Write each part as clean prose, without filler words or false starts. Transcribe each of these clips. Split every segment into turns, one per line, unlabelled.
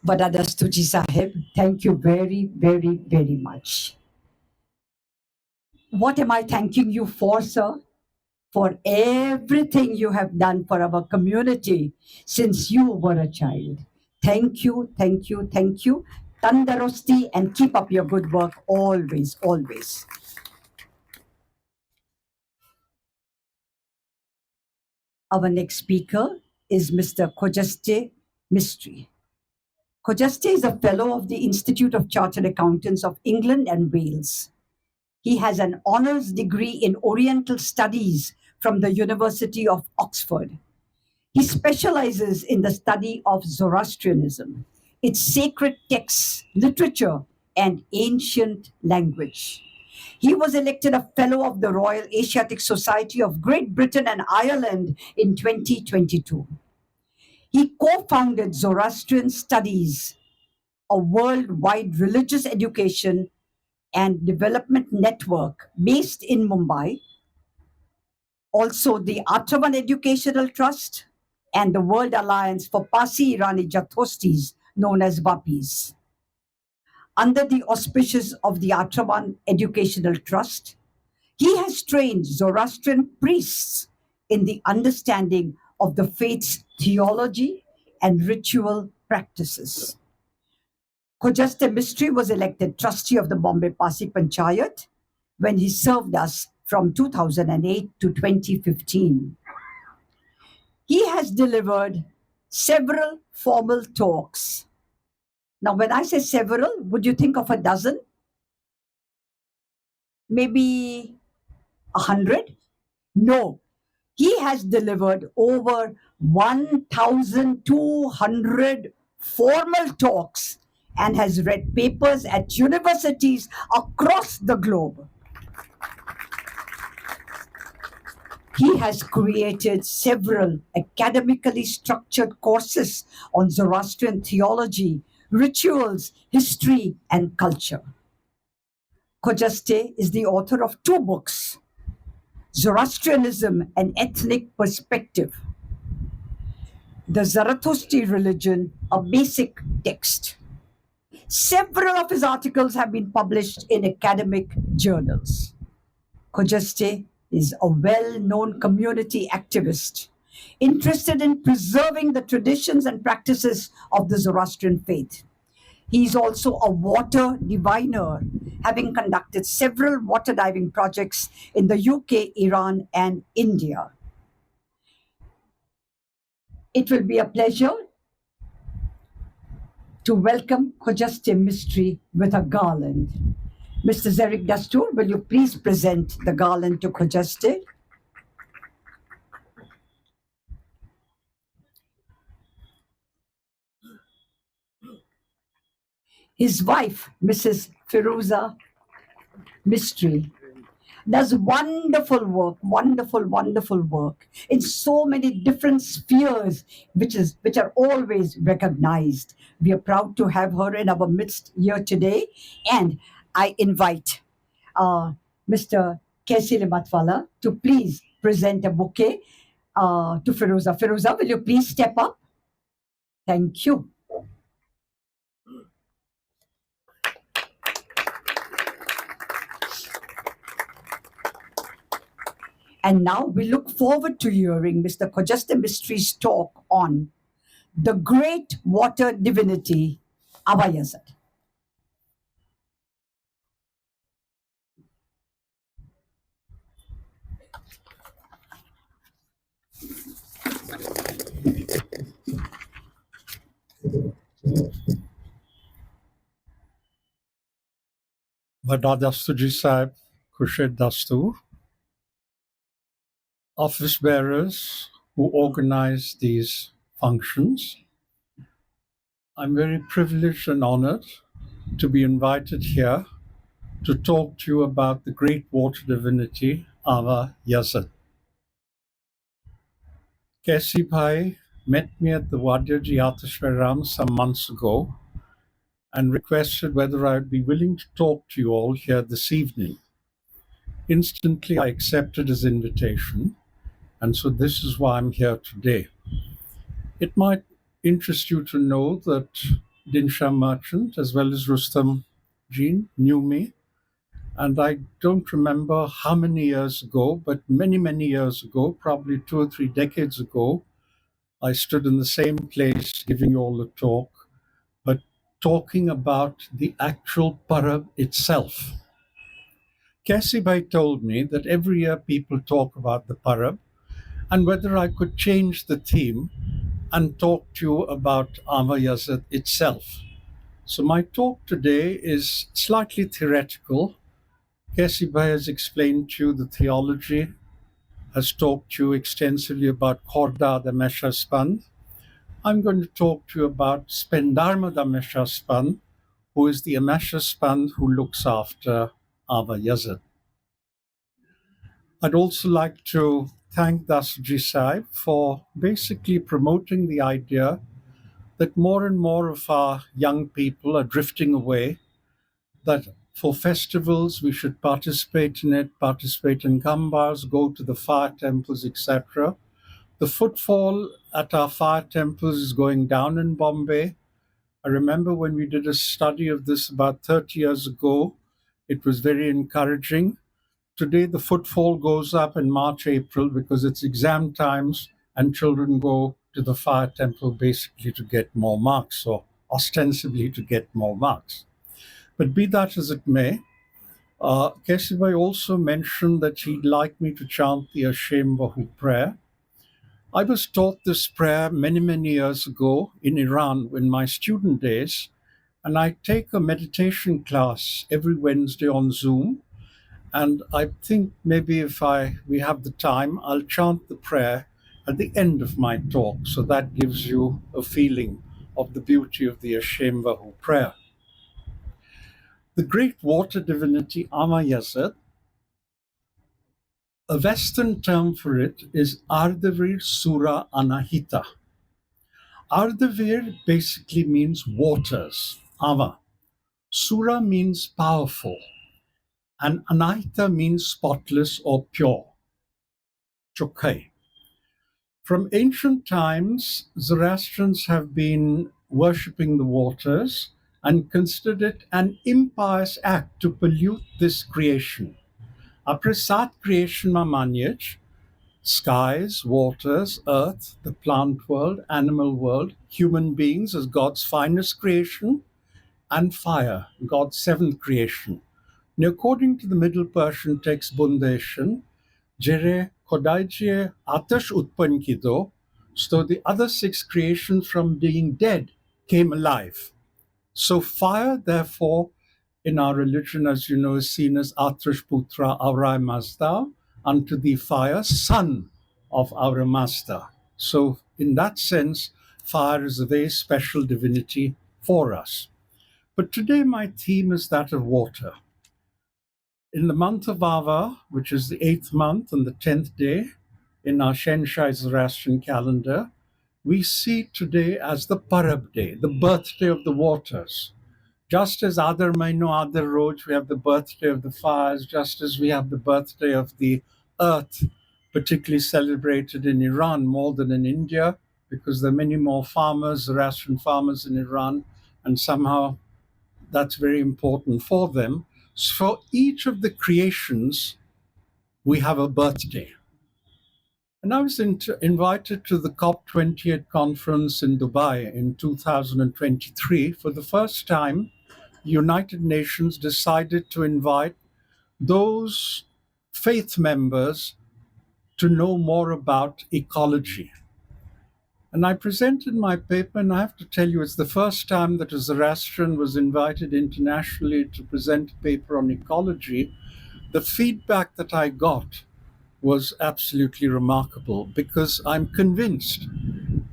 Vadadastuji Sahib, thank you very, very, very much. What am I thanking you for, sir? For everything you have done for our community since you were a child. Thank you, thank you, thank you. Tandarusti, and keep up your good work always, always. Our next speaker is Mr. Khojaste Mistry. Khojaste is a fellow of the Institute of Chartered Accountants of England and Wales. He has an honours degree in Oriental Studies from the University of Oxford. He specializes in the study of Zoroastrianism, its sacred texts, literature, and ancient language. He was elected a Fellow of the Royal Asiatic Society of Great Britain and Ireland in 2022. He co-founded Zoroastrian Studies, a worldwide religious education and development network based in Mumbai, also the Atravan Educational Trust and the World Alliance for Parsi Irani Jathostis, known as WAPIs. Under the auspices of the Atravan Educational Trust, he has trained Zoroastrian priests in the understanding of the faith's theology and ritual practices. Khojaste Mistry was elected trustee of the Bombay Parsi Panchayat when he served us from 2008 to 2015. He has delivered several formal talks. Now, when I say several, would you think of a dozen? Maybe 100? No. He has delivered over 1,200 formal talks and has read papers at universities across the globe. He has created several academically structured courses on Zoroastrian theology, rituals, history, and culture. Khojaste is the author of 2 books, Zoroastrianism, An Ethnic Perspective, The Zarathustri Religion, a Basic Text. Several of his articles have been published in academic journals. Khojaste is a well-known community activist, interested in preserving the traditions and practices of the Zoroastrian faith. He is also a water diviner, having conducted several water diving projects in the UK, Iran, and India. It will be a pleasure to welcome Khojaste Mistry with a garland. Mr. Zerik Dastur, will you please present the garland to Khojaste? His wife, Mrs. Firuza Mistry, does wonderful work, wonderful work in so many different spheres, which are always recognized. We are proud to have her in our midst here today, and I invite Mr. Kesile Matwala to please present a bouquet to Firuza. Firuza, will you please step up? Thank you. And now we look forward to hearing Mr. Khojaste Mistry's talk on the great water divinity, Abayazad.
Vadadastuji Sahib, Khurshid Dastur, office bearers who organize these functions. I'm very privileged and honored to be invited here to talk to you about the great water divinity, Ava Yazad. Kesi Bhai met me at the Wadyaji Atashvaram some months ago and requested whether I would be willing to talk to you all here this evening. Instantly, I accepted his invitation, and so this is why I'm here today. It might interest you to know that Dinsha Merchant, as well as Rustam Jean, knew me. And I don't remember how many years ago, but many, many years ago, probably 2 or 3 decades ago, I stood in the same place giving you all a talk, but talking about the actual parab itself. Kasibai told me that every year people talk about the parab and whether I could change the theme and talk to you about Ava Yazid itself. So my talk today is slightly theoretical. Kasibai has explained to you the theology, has talked to you extensively about Korda the Meshaspan. I'm going to talk to you about Spendarma the Meshaspan, who is the Ameshaspan who looks after Ava Yazid. I'd also like to thank Dasji Saib for basically promoting the idea that more and more of our young people are drifting away, that for festivals we should participate in it, participate in gambas, go to the fire temples, etc. The footfall at our fire temples is going down in Bombay. I remember when we did a study of this about 30 years ago, it was very encouraging. Today, the footfall goes up in March, April because it's exam times and children go to the fire temple basically to get more marks or ostensibly to get more marks. But be that as it may, Kesibai also mentioned that he'd like me to chant the Hashem Vahu prayer. I was taught this prayer many, many years ago in Iran in my student days, and I take a meditation class every Wednesday on Zoom. And I think maybe if we have the time, I'll chant the prayer at the end of my talk. So that gives you a feeling of the beauty of the Hashem Vahu prayer. The great water divinity Ava Yazid, a Western term for it is Ardavir Sura Anahita. Ardavir basically means waters, Ava. Sura means powerful, and Anahita means spotless or pure. Chokai. From ancient times, Zoroastrians have been worshipping the waters and considered it an impious act to pollute this creation. Apre sat creation ma manyaj, skies, waters, earth, the plant world, animal world, human beings as God's finest creation, and fire, God's seventh creation. Now, according to the Middle Persian text Bundeshan, Jere Kodaijie Atash Utpan Kido, so the other six creations from being dead came alive. So fire, therefore, in our religion, as you know, is seen as Atrash Putra Aurai Mazda, unto the fire, son of our master. So in that sense, fire is a very special divinity for us. But today my theme is that of water. In the month of Ava, which is the 8th month and the 10th day in our Shenshai Zoroastrian calendar, we see today as the Parab day, the birthday of the waters. Just as Ava Mah Ava Roj, we have the birthday of the fires, just as we have the birthday of the earth, particularly celebrated in Iran more than in India, because there are many more farmers, Zoroastrian farmers in Iran, and somehow that's very important for them. So for each of the creations, we have a birthday. And I was invited to the COP28 conference in Dubai in 2023. For the first time, the United Nations decided to invite those faith members to know more about ecology. And I presented my paper, and I have to tell you, it's the first time that a Zoroastrian was invited internationally to present a paper on ecology. The feedback that I got was absolutely remarkable because I'm convinced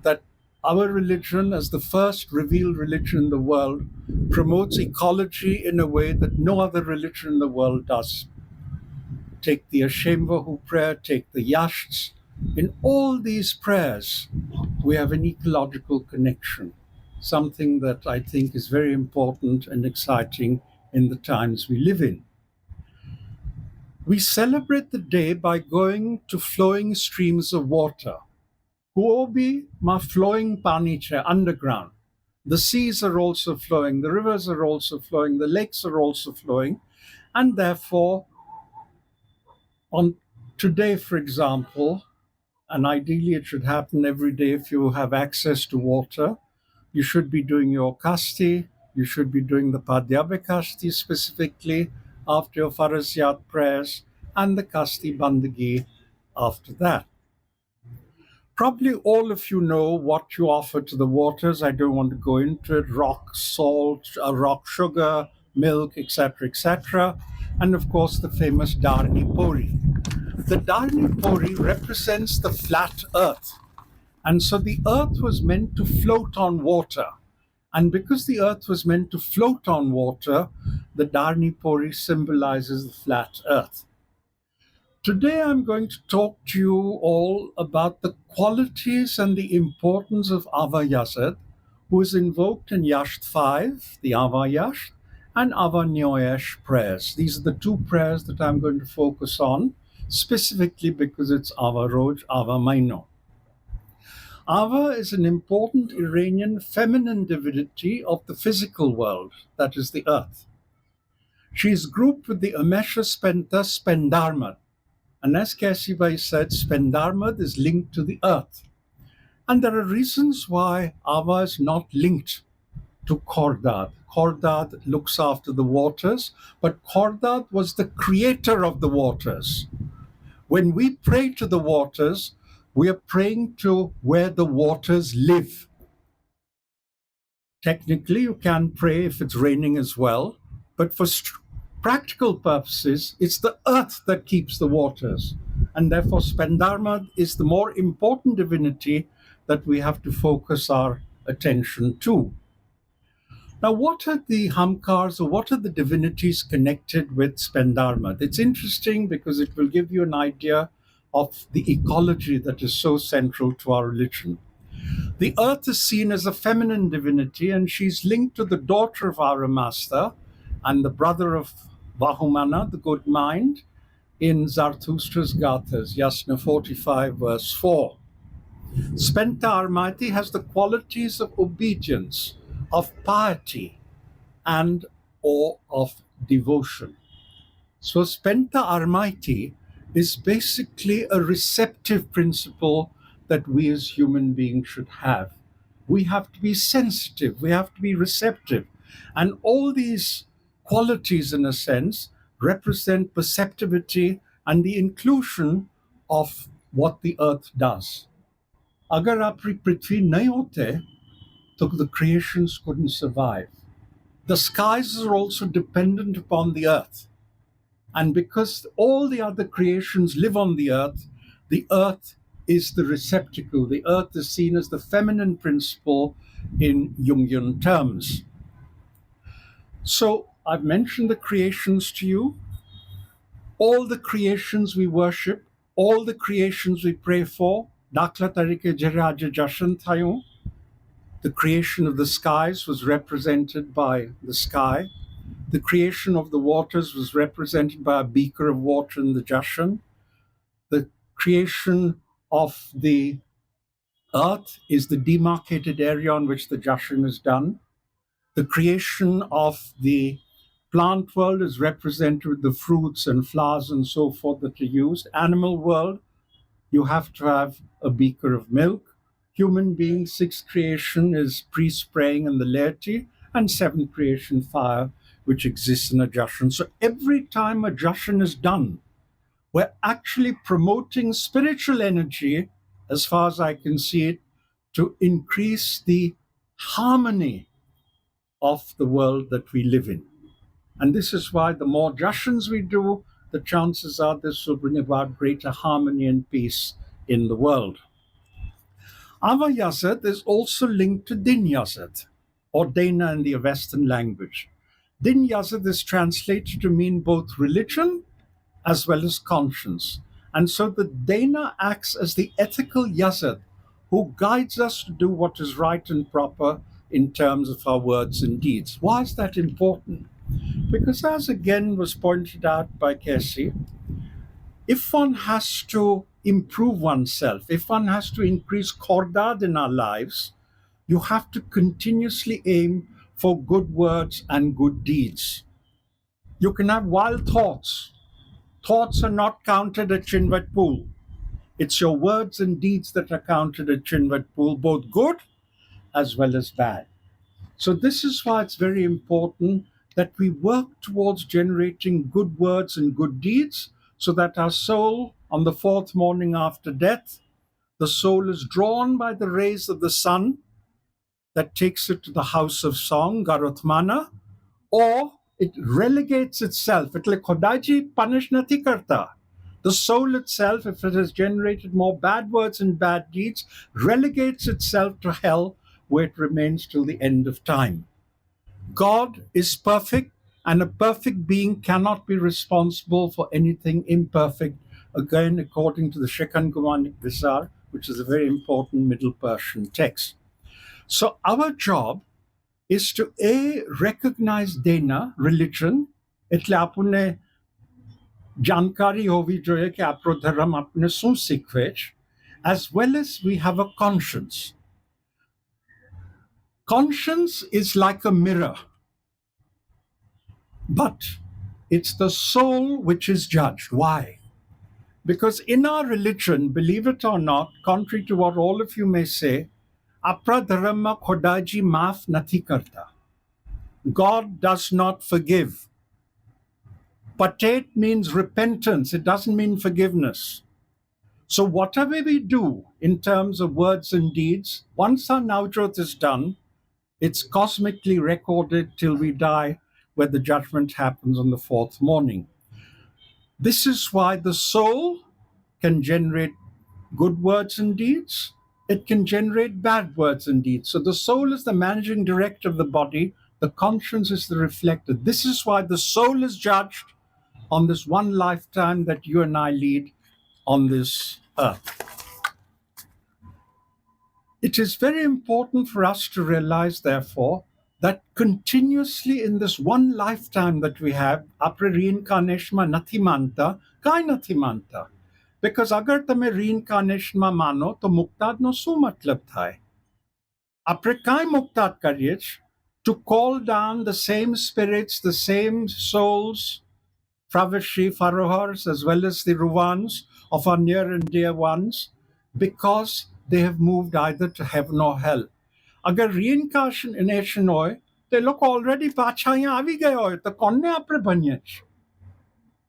that our religion, as the first revealed religion in the world, promotes ecology in a way that no other religion in the world does. Take the Hashem Vahu prayer, take the Yashts. In all these prayers, we have an ecological connection, something that I think is very important and exciting in the times we live in. We celebrate the day by going to flowing streams of water. Kuobi ma flowing paniche underground. The seas are also flowing, the rivers are also flowing, the lakes are also flowing, and therefore, on today, for example, and ideally it should happen every day if you have access to water, you should be doing your kasti, you should be doing the Padhyabha kasti specifically after your Farasyat prayers, and the kasti bandagi after that. Probably all of you know what you offer to the waters. I don't want to go into it. Rock salt, rock sugar, milk, etc., etc. And of course, the famous Dharni Pori. The Dharni Pori represents the flat earth. And so the earth was meant to float on water. And because the earth was meant to float on water, the Dharni Pori symbolizes the flat earth. Today, I'm going to talk to you all about the qualities and the importance of Ava Yazid, who is invoked in Yasht 5, the Ava Yasht, and Ava Nyoyesh prayers. These are the two prayers that I'm going to focus on, specifically because it's Ava Roj, Ava Maino. Ava is an important Iranian feminine divinity of the physical world, that is the earth. She is grouped with the Amesha Spenta Spendarmat. And as Kasibai said, Spendarmad is linked to the earth. And there are reasons why Ava is not linked to Khordad. Khordad looks after the waters, but Khordad was the creator of the waters. When we pray to the waters, we are praying to where the waters live. Technically, you can pray if it's raining as well, but for practical purposes, it's the earth that keeps the waters. And therefore, Spendarmad is the more important divinity that we have to focus our attention to. Now, what are the Hamkars, or what are the divinities connected with Spendarmad? It's interesting because it will give you an idea of the ecology that is so central to our religion. The earth is seen as a feminine divinity, and she's linked to the daughter of our master and the brother of Vahumana, the good mind, in Zarathustra's Gathas, Yasna 45, verse 4. Spenta Armati has the qualities of obedience, of piety, and or of devotion. So Spenta Armati is basically a receptive principle that we as human beings should have. We have to be sensitive, we have to be receptive. And all these qualities, in a sense, represent perceptivity and the inclusion of what the earth does. Agar apni prithvi nahi hote, so the creations couldn't survive. The skies are also dependent upon the earth. And because all the other creations live on the earth is the receptacle. The earth is seen as the feminine principle in Jungian terms. So I've mentioned the creations to you. All the creations we worship, all the creations we pray for, Dakla tarike jeraja jashan thayon. The creation of the skies was represented by the sky. The creation of the waters was represented by a beaker of water in the Jashan. The creation of the earth is the demarcated area on which the Jashan is done. The creation of the plant world is represented with the fruits and flowers and so forth that are used. Animal world, you have to have a beaker of milk. Human being, sixth creation is priest praying and the laity, and seventh creation, fire, which exists in a jashan. So every time a jashan is done, we're actually promoting spiritual energy, as far as I can see it, to increase the harmony of the world that we live in. And this is why the more jashans we do, the chances are this will bring about greater harmony and peace in the world. Ava Yazid is also linked to Din Yazid, or Dana in the Western language. Din Yazid is translated to mean both religion as well as conscience. And so the Dana acts as the ethical Yazid who guides us to do what is right and proper in terms of our words and deeds. Why is that important? Because, as again was pointed out by Casey, if one has to improve oneself, if one has to increase khordad in our lives, You have to continuously aim for good words and good deeds. You can have wild thoughts. Thoughts are not counted at Chinvat Pool. It's your words and deeds that are counted at Chinvat Pool, both good as well as bad. So, this is why it's very important that we work towards generating good words and good deeds so that our soul, on the fourth morning after death, the soul is drawn by the rays of the sun that takes it to the house of song, Garotmana, or it relegates itself. એટલે Khodaji punish nathi karta. The soul itself, if it has generated more bad words and bad deeds, relegates itself to hell where it remains till the end of time. God is perfect, and a perfect being cannot be responsible for anything imperfect, again, according to the Shekan Gumanik Visar, which is a very important Middle Persian text. So, our job is to A, recognize Dena, religion, એટલે આપણને જાણકારી હોવી જોઈએ કે આપણો ધર્મ આપણને શું શીખવે છે, as well as we have a conscience. Conscience is like a mirror, but it's the soul which is judged. Why? Because in our religion, believe it or not, contrary to what all of you may say, apra dharma khodaji maaf nathi karta. God does not forgive. Patet means repentance. It doesn't mean forgiveness. So whatever we do in terms of words and deeds, once our Navjot is done, it's cosmically recorded till we die, where the judgment happens on the fourth morning. This is why the soul can generate good words and deeds. It can generate bad words and deeds. So the soul is the managing director of the body. The conscience is the reflector. This is why the soul is judged on this one lifetime that you and I lead on this earth. It is very important for us to realize, therefore, that continuously in this one lifetime that we have, apre reincarnation ma nathi manta, kai nathi manta. Because agar tame reincarnation ma mano, to muktad no su matlab thai. Apre kai muktad karyech, to call down the same spirits, the same souls, Pravashri, Farohars, as well as the Ruvans of our near and dear ones, because they have moved either to heaven or hell. Agar reincarnation hoy, they look already pacha avi gaye hoy, to konne apre banyech.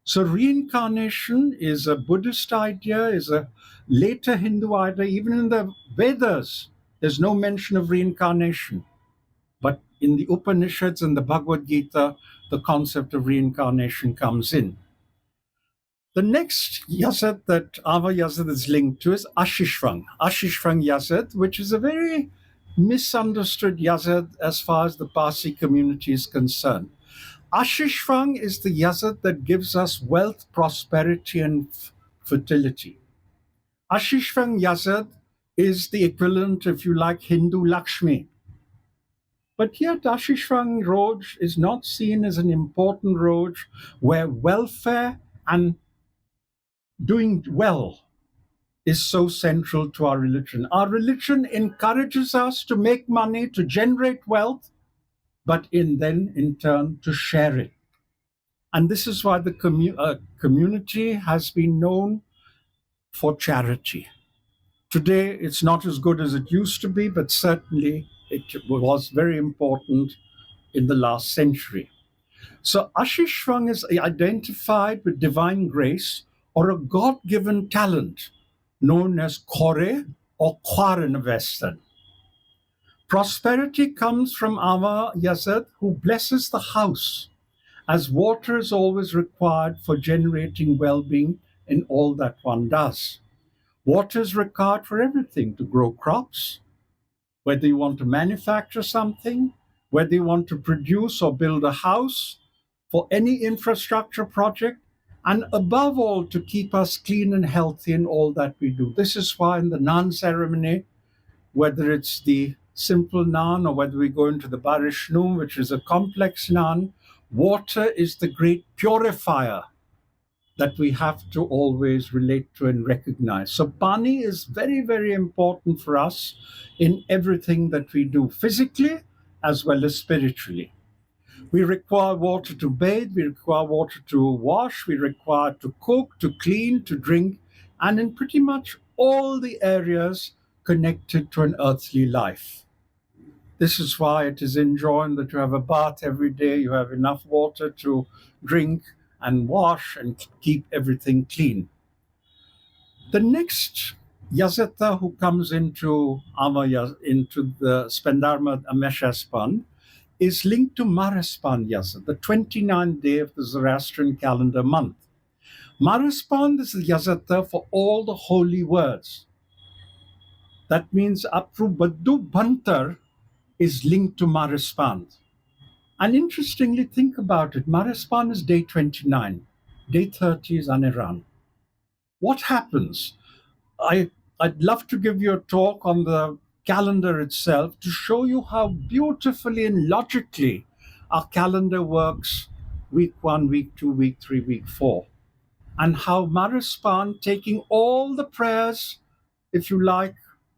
So reincarnation is a Buddhist idea, is a later Hindu idea. Even in the Vedas, there's no mention of reincarnation. But in the Upanishads and the Bhagavad Gita, the concept of reincarnation comes in. The next Yazad that Ava Yazad is linked to is Ashishvang Yazad, which is a very misunderstood Yazad as far as the Parsi community is concerned. Ashishvang is the Yazad that gives us wealth, prosperity, and fertility. Ashishvang Yazad is the equivalent, if you like, Hindu Lakshmi. But yet, Ashishvang Roj is not seen as an important Roj where welfare and doing well is so central to our religion. Our religion encourages us to make money, to generate wealth, but in turn, to share it. And this is why the community has been known for charity. Today, it's not as good as it used to be, but certainly it was very important in the last century. So Ashishvang is identified with divine grace or a God-given talent known as Kore or Kwar in Western. Prosperity comes from Ava Yazad, who blesses the house, as water is always required for generating well-being in all that one does. Water is required for everything, to grow crops, whether you want to manufacture something, whether you want to produce or build a house, for any infrastructure project, and above all, to keep us clean and healthy in all that we do. This is why in the Nan ceremony, whether it's the simple Nan or whether we go into the Barishnum, which is a complex Nan, water is the great purifier that we have to always relate to and recognize. So, pani is very, very important for us in everything that we do, physically as well as spiritually. We require water to bathe, we require water to wash, we require to cook, to clean, to drink, and in pretty much all the areas connected to an earthly life. This is why it is enjoined that you have a bath every day, you have enough water to drink and wash and keep everything clean. The next Yazeta who comes into into the Spendarma Ameshaspan is linked to Maraspan Yazet, the 29th day of the Zoroastrian calendar month. Maraspan is the Yazeta for all the holy words. That means Apru Baddu Bantar is linked to Maraspan. And interestingly, think about it. Maraspan is day 29. Day 30 is Aniran. What happens? I'd love to give you a talk on the calendar itself to show you how beautifully and logically our calendar works week 1, week 2, week 3, week 4. And how Maraspan, taking all the prayers, if you like,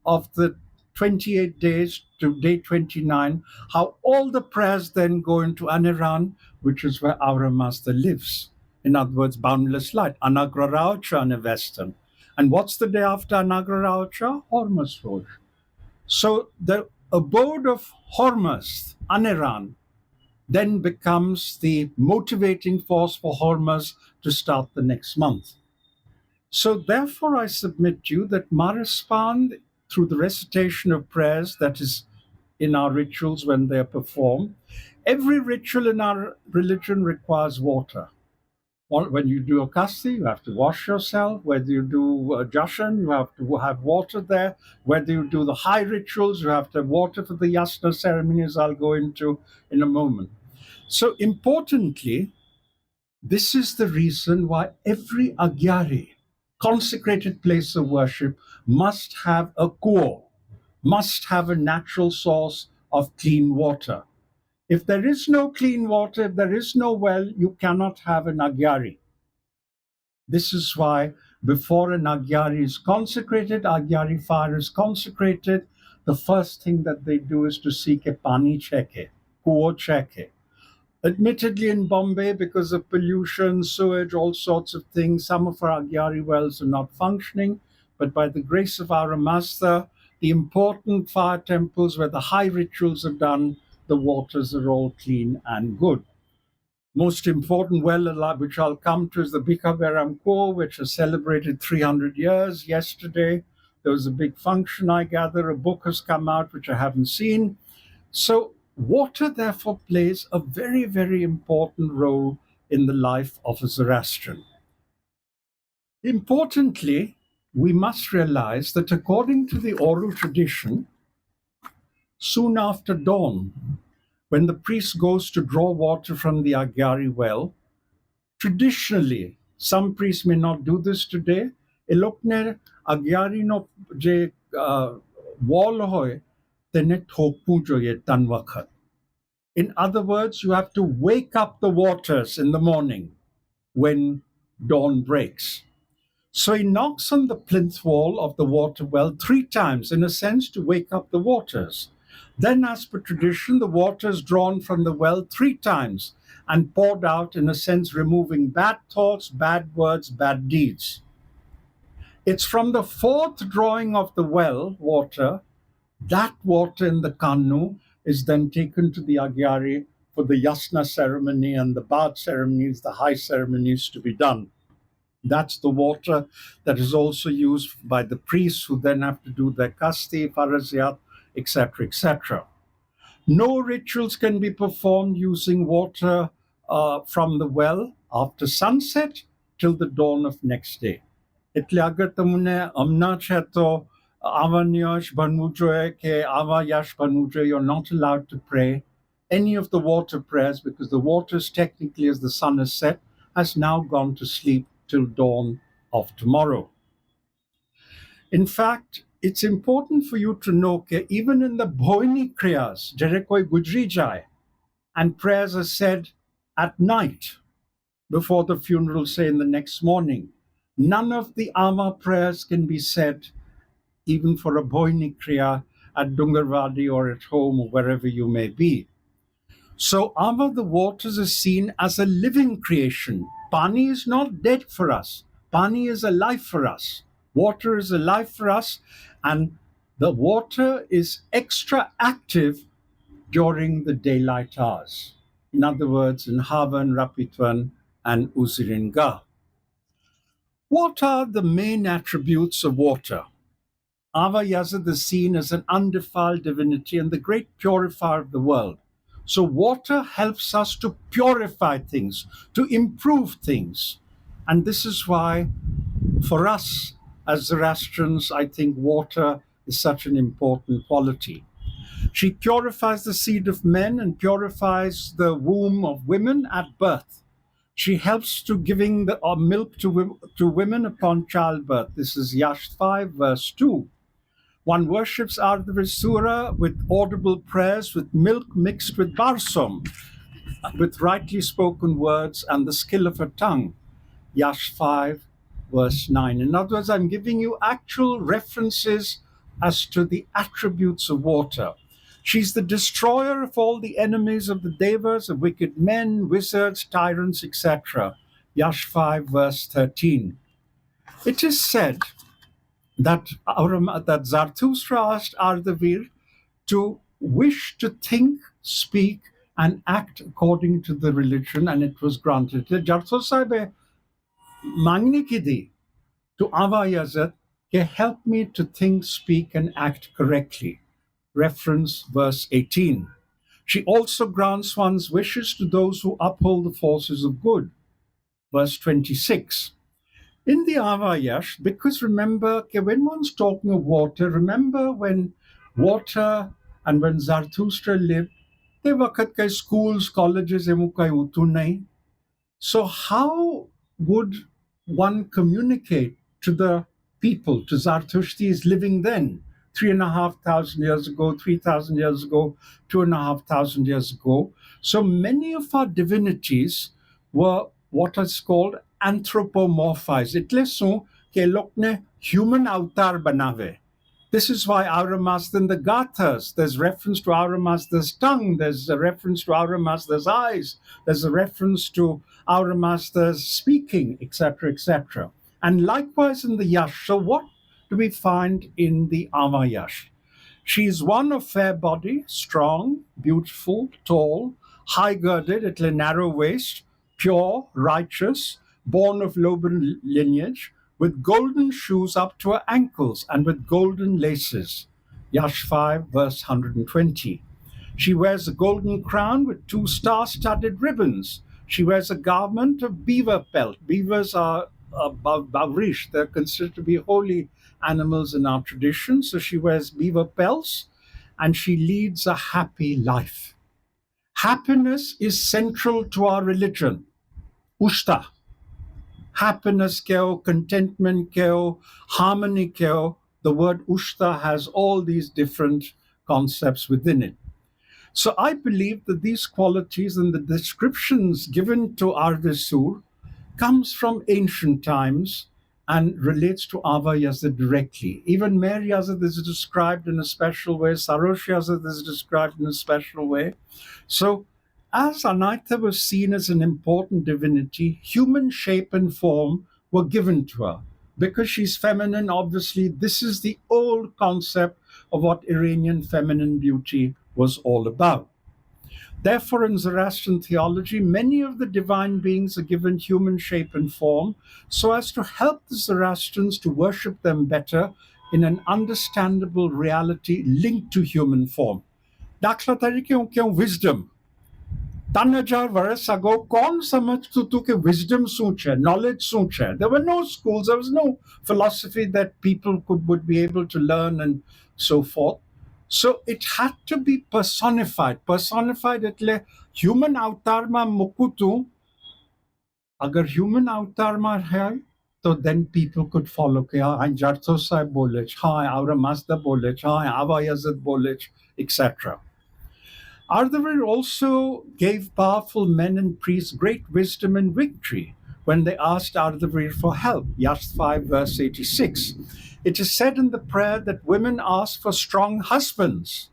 of the 28 days to day 29, how all the prayers then go into Aniran, which is where our master lives. In other words, boundless light, Anagraraucha in Western. And what's the day after Anagraraucha? Hormuz Roj. So the abode of Hormuz, Aniran, then becomes the motivating force for Hormuz to start the next month. So therefore I submit to you that Maraspan, through the recitation of prayers that is in our rituals when they are performed, every ritual in our religion requires water. When you do a kasti, you have to wash yourself. Whether you do a jashan, you have to have water there. Whether you do the high rituals, you have to have water for the yasna ceremonies I'll go into in a moment. So importantly, this is the reason why every agyari, consecrated place of worship, must have a kuo, must have a natural source of clean water. If there is no clean water, if there is no well, you cannot have an agyari. This is why before an agyari is consecrated, agyari fire is consecrated, the first thing that they do is to seek a pani cheke, kuo cheke. Admittedly, in Bombay, because of pollution, sewage, all sorts of things, some of our agyari wells are not functioning. But by the grace of our master, the important fire temples where the high rituals are done, the waters are all clean and good. Most important well, which I'll come to, is the Bikaveram Ko, which has celebrated 300 years yesterday. There was a big function, I gather. A book has come out, which I haven't seen. So water, therefore, plays a very, very important role in the life of a Zoroastrian. Importantly, we must realize that according to the oral tradition, soon after dawn, when the priest goes to draw water from the Agyari well, traditionally, some priests may not do this today, elokne Agyari no je wall hoy, tene thokpu joye tan wakhat. In other words, you have to wake up the waters in the morning when dawn breaks. So he knocks on the plinth wall of the water well 3 times, in a sense, to wake up the waters. Then, as per tradition, the water is drawn from the well 3 times and poured out, in a sense, removing bad thoughts, bad words, bad deeds. It's from the 4th drawing of the well water, that water in the kanu is then taken to the agyari for the yasna ceremony and the bath ceremonies, the high ceremonies to be done. That's the water that is also used by the priests who then have to do their kasti, faraziyat, etc., etc. No rituals can be performed using water from the well after sunset till the dawn of next day. એટલે અગર તમને અમના છે તો avanyas બનવું જોઈએ કે avayash બનવું જોઈએ, you're not allowed to pray any of the water prayers because the waters technically, as the sun has set, has now gone to sleep till dawn of tomorrow. In fact, it's important for you to know that even in the Bhoini Kriyas, Jerekoi Gujri Jai, and prayers are said at night, before the funeral, say in the next morning. None of the Ava prayers can be said even for a Boini Kriya at Dungarwadi or at home or wherever you may be. So Ava, the waters, is seen as a living creation. Pani is not dead for us. Pani is alive for us. Water is alive for us, and the water is extra active during the daylight hours. In other words, in Havan, Rapitwan, and Uziringa. What are the main attributes of water? Ava Yazid is seen as an undefiled divinity and the great purifier of the world. So water helps us to purify things, to improve things. And this is why, for us as Zoroastrians, I think water is such an important quality. She purifies the seed of men and purifies the womb of women at birth. She helps to giving the milk to women upon childbirth. This is Yash 5, verse 2. One worships Ardhavasura with audible prayers, with milk mixed with barsum, with rightly spoken words and the skill of her tongue. Yash 5, verse 9. In other words, I'm giving you actual references as to the attributes of water. She's the destroyer of all the enemies of the devas, of wicked men, wizards, tyrants, etc. Yash 5, verse 13. It is said that Zarathustra asked Ardhavir to wish to think, speak, and act according to the religion, and it was granted. Zarathustra mangni ki di to Ava Yazid, help me to think, speak, and act correctly. Reference verse 18. She also grants one's wishes to those who uphold the forces of good. Verse 26. In the Avayash, because remember, when one's talking of water, remember when water and when Zarathustra lived, there were schools, colleges, utunai. So how would one communicate to the people, to Zarathushtis living then, 3,500 years ago, 3,000 years ago, 2,500 years ago? So many of our divinities were what is called anthropomorphized. એટલે શું કે લોકોને human avatar બનાવે. This is why Ava Mah Ava in the Gathas, there's reference to Ava Mah Ava's tongue, there's a reference to Ava Mah Ava's eyes, there's a reference to Ava Mah Ava's speaking, etc., etc. And likewise in the Yash. So what do we find in the Ava Yash? She is one of fair body, strong, beautiful, tall, high-girded, at a narrow waist, pure, righteous, born of Loban lineage, with golden shoes up to her ankles and with golden laces. Yash 5, verse 120. She wears a golden crown with 2 star-studded ribbons. She wears a garment of beaver pelt. Beavers are bavrish. They're considered to be holy animals in our tradition. So she wears beaver pelts and she leads a happy life. Happiness is central to our religion. Ushta. Happiness keo, contentment keo, harmony keo. The word ushta has all these different concepts within it. So I believe that these qualities and the descriptions given to Ardhasur comes from ancient times and relates to Ava Yazid directly. Even Mary Yazid is described in a special way. Sarosh Yazid is described in a special way. So as Anaita was seen as an important divinity, human shape and form were given to her. Because she's feminine, obviously, this is the old concept of what Iranian feminine beauty was all about. Therefore, in Zoroastrian theology, many of the divine beings are given human shape and form so as to help the Zoroastrians to worship them better in an understandable reality linked to human form. Dakhla tarike wisdom. 3,000 વર્ષ ago, કોણ સમજતું હતું કે wisdom શું છે, knowledge શું છે? There were no schools, there was no philosophy that people would be able to learn and so forth. So it had to be personified. Personified એટલે human avatarમાં મૂકુતું. અગર human avatarમાં હોય, so then people could follow. કે હા, Jartho Sahib બોલે છે, હા, Ava Mah Ava બોલે છે, હા, Ava Yazid બોલે છે, etc. Ardhavir also gave powerful men and priests great wisdom and victory when they asked Ardhavir for help. Yash 5, verse 86. It is said in the prayer that women ask for strong husbands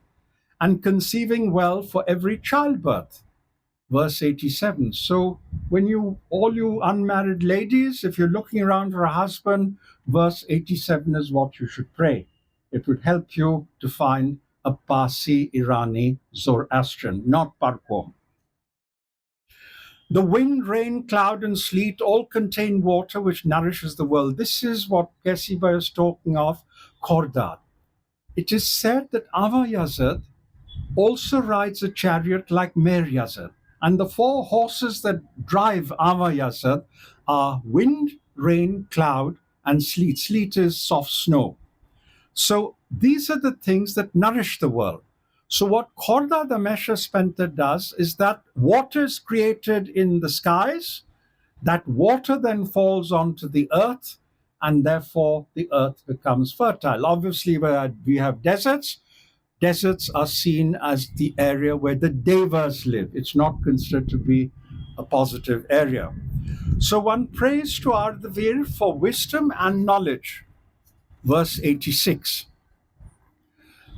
and conceiving well for every childbirth. Verse 87. So, when all you unmarried ladies, if you're looking around for a husband, verse 87 is what you should pray. It would help you to find a Parsi, Irani, Zoroastrian, not Parkom. The wind, rain, cloud, and sleet all contain water which nourishes the world. This is what Kesiba is talking of, Khordad. It is said that Ava Yazid also rides a chariot like Mer Yazid. And the four horses that drive Ava Yazid are wind, rain, cloud, and sleet. Sleet is soft snow. So these are the things that nourish the world. So what Khorda Damesha Spenta does is that water is created in the skies, that water then falls onto the earth, and therefore the earth becomes fertile. Obviously, where we have deserts, deserts are seen as the area where the devas live. It's not considered to be a positive area. So one prays to Ardhavir for wisdom and knowledge. Verse 86.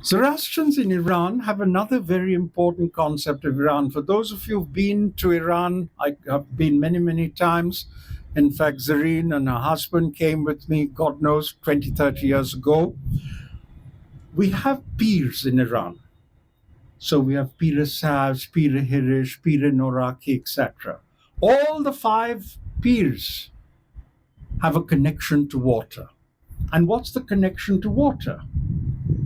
Zoroastrians in Iran have another very important concept of Iran. For those of you who've been to Iran, I have been many, many times. In fact, Zareen and her husband came with me, God knows, 20, 30 years ago. We have peers in Iran. So we have Pir Sahibs, Pir Hirish, Pir Noraki, etc. All the five peers have a connection to water. And what's the connection to water?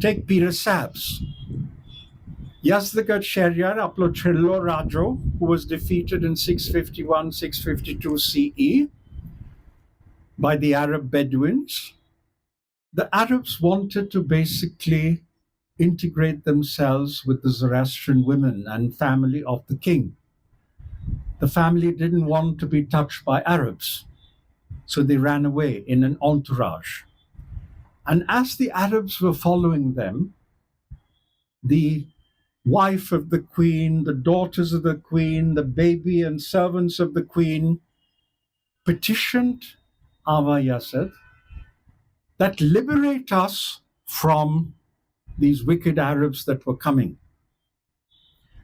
Take Pir Sahibs. Yazdagat Shariar Aplochillo Rajo, who was defeated in 651, 652 CE by the Arab Bedouins. The Arabs wanted to basically integrate themselves with the Zoroastrian women and family of the king. The family didn't want to be touched by Arabs, so they ran away in an entourage. And as the Arabs were following them, the wife of the queen, the daughters of the queen, the baby and servants of the queen petitioned Ava Yazid that liberate us from these wicked Arabs that were coming.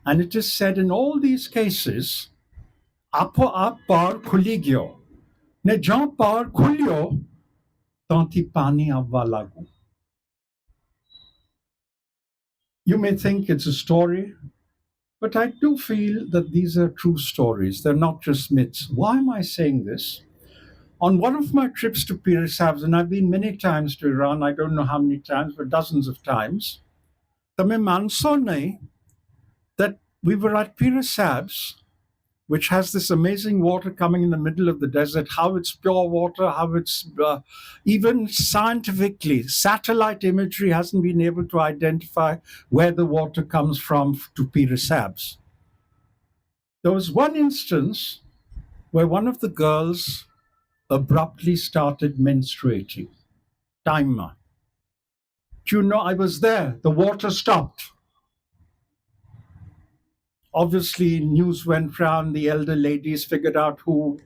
And it is said in all these cases, Apo ap par kuligyo, ne jan par kulyo, tanti pani avva lagu. You may think it's a story, but I do feel that these are true stories. They're not just myths. Why am I saying this? On one of my trips to Pir Sahibs, and I've been many times to Iran, I don't know how many times, but dozens of times, तमें मानसो नहीं that we were at Pir Sahibs, which has this amazing water coming in the middle of the desert, how it's pure water, how it's even scientifically, satellite imagery hasn't been able to identify where the water comes from to Pir Sahibs. There was one instance where one of the girls abruptly started menstruating. Timer. Do you know I was there? The water stopped. Obviously, news went round. The elder ladies figured out who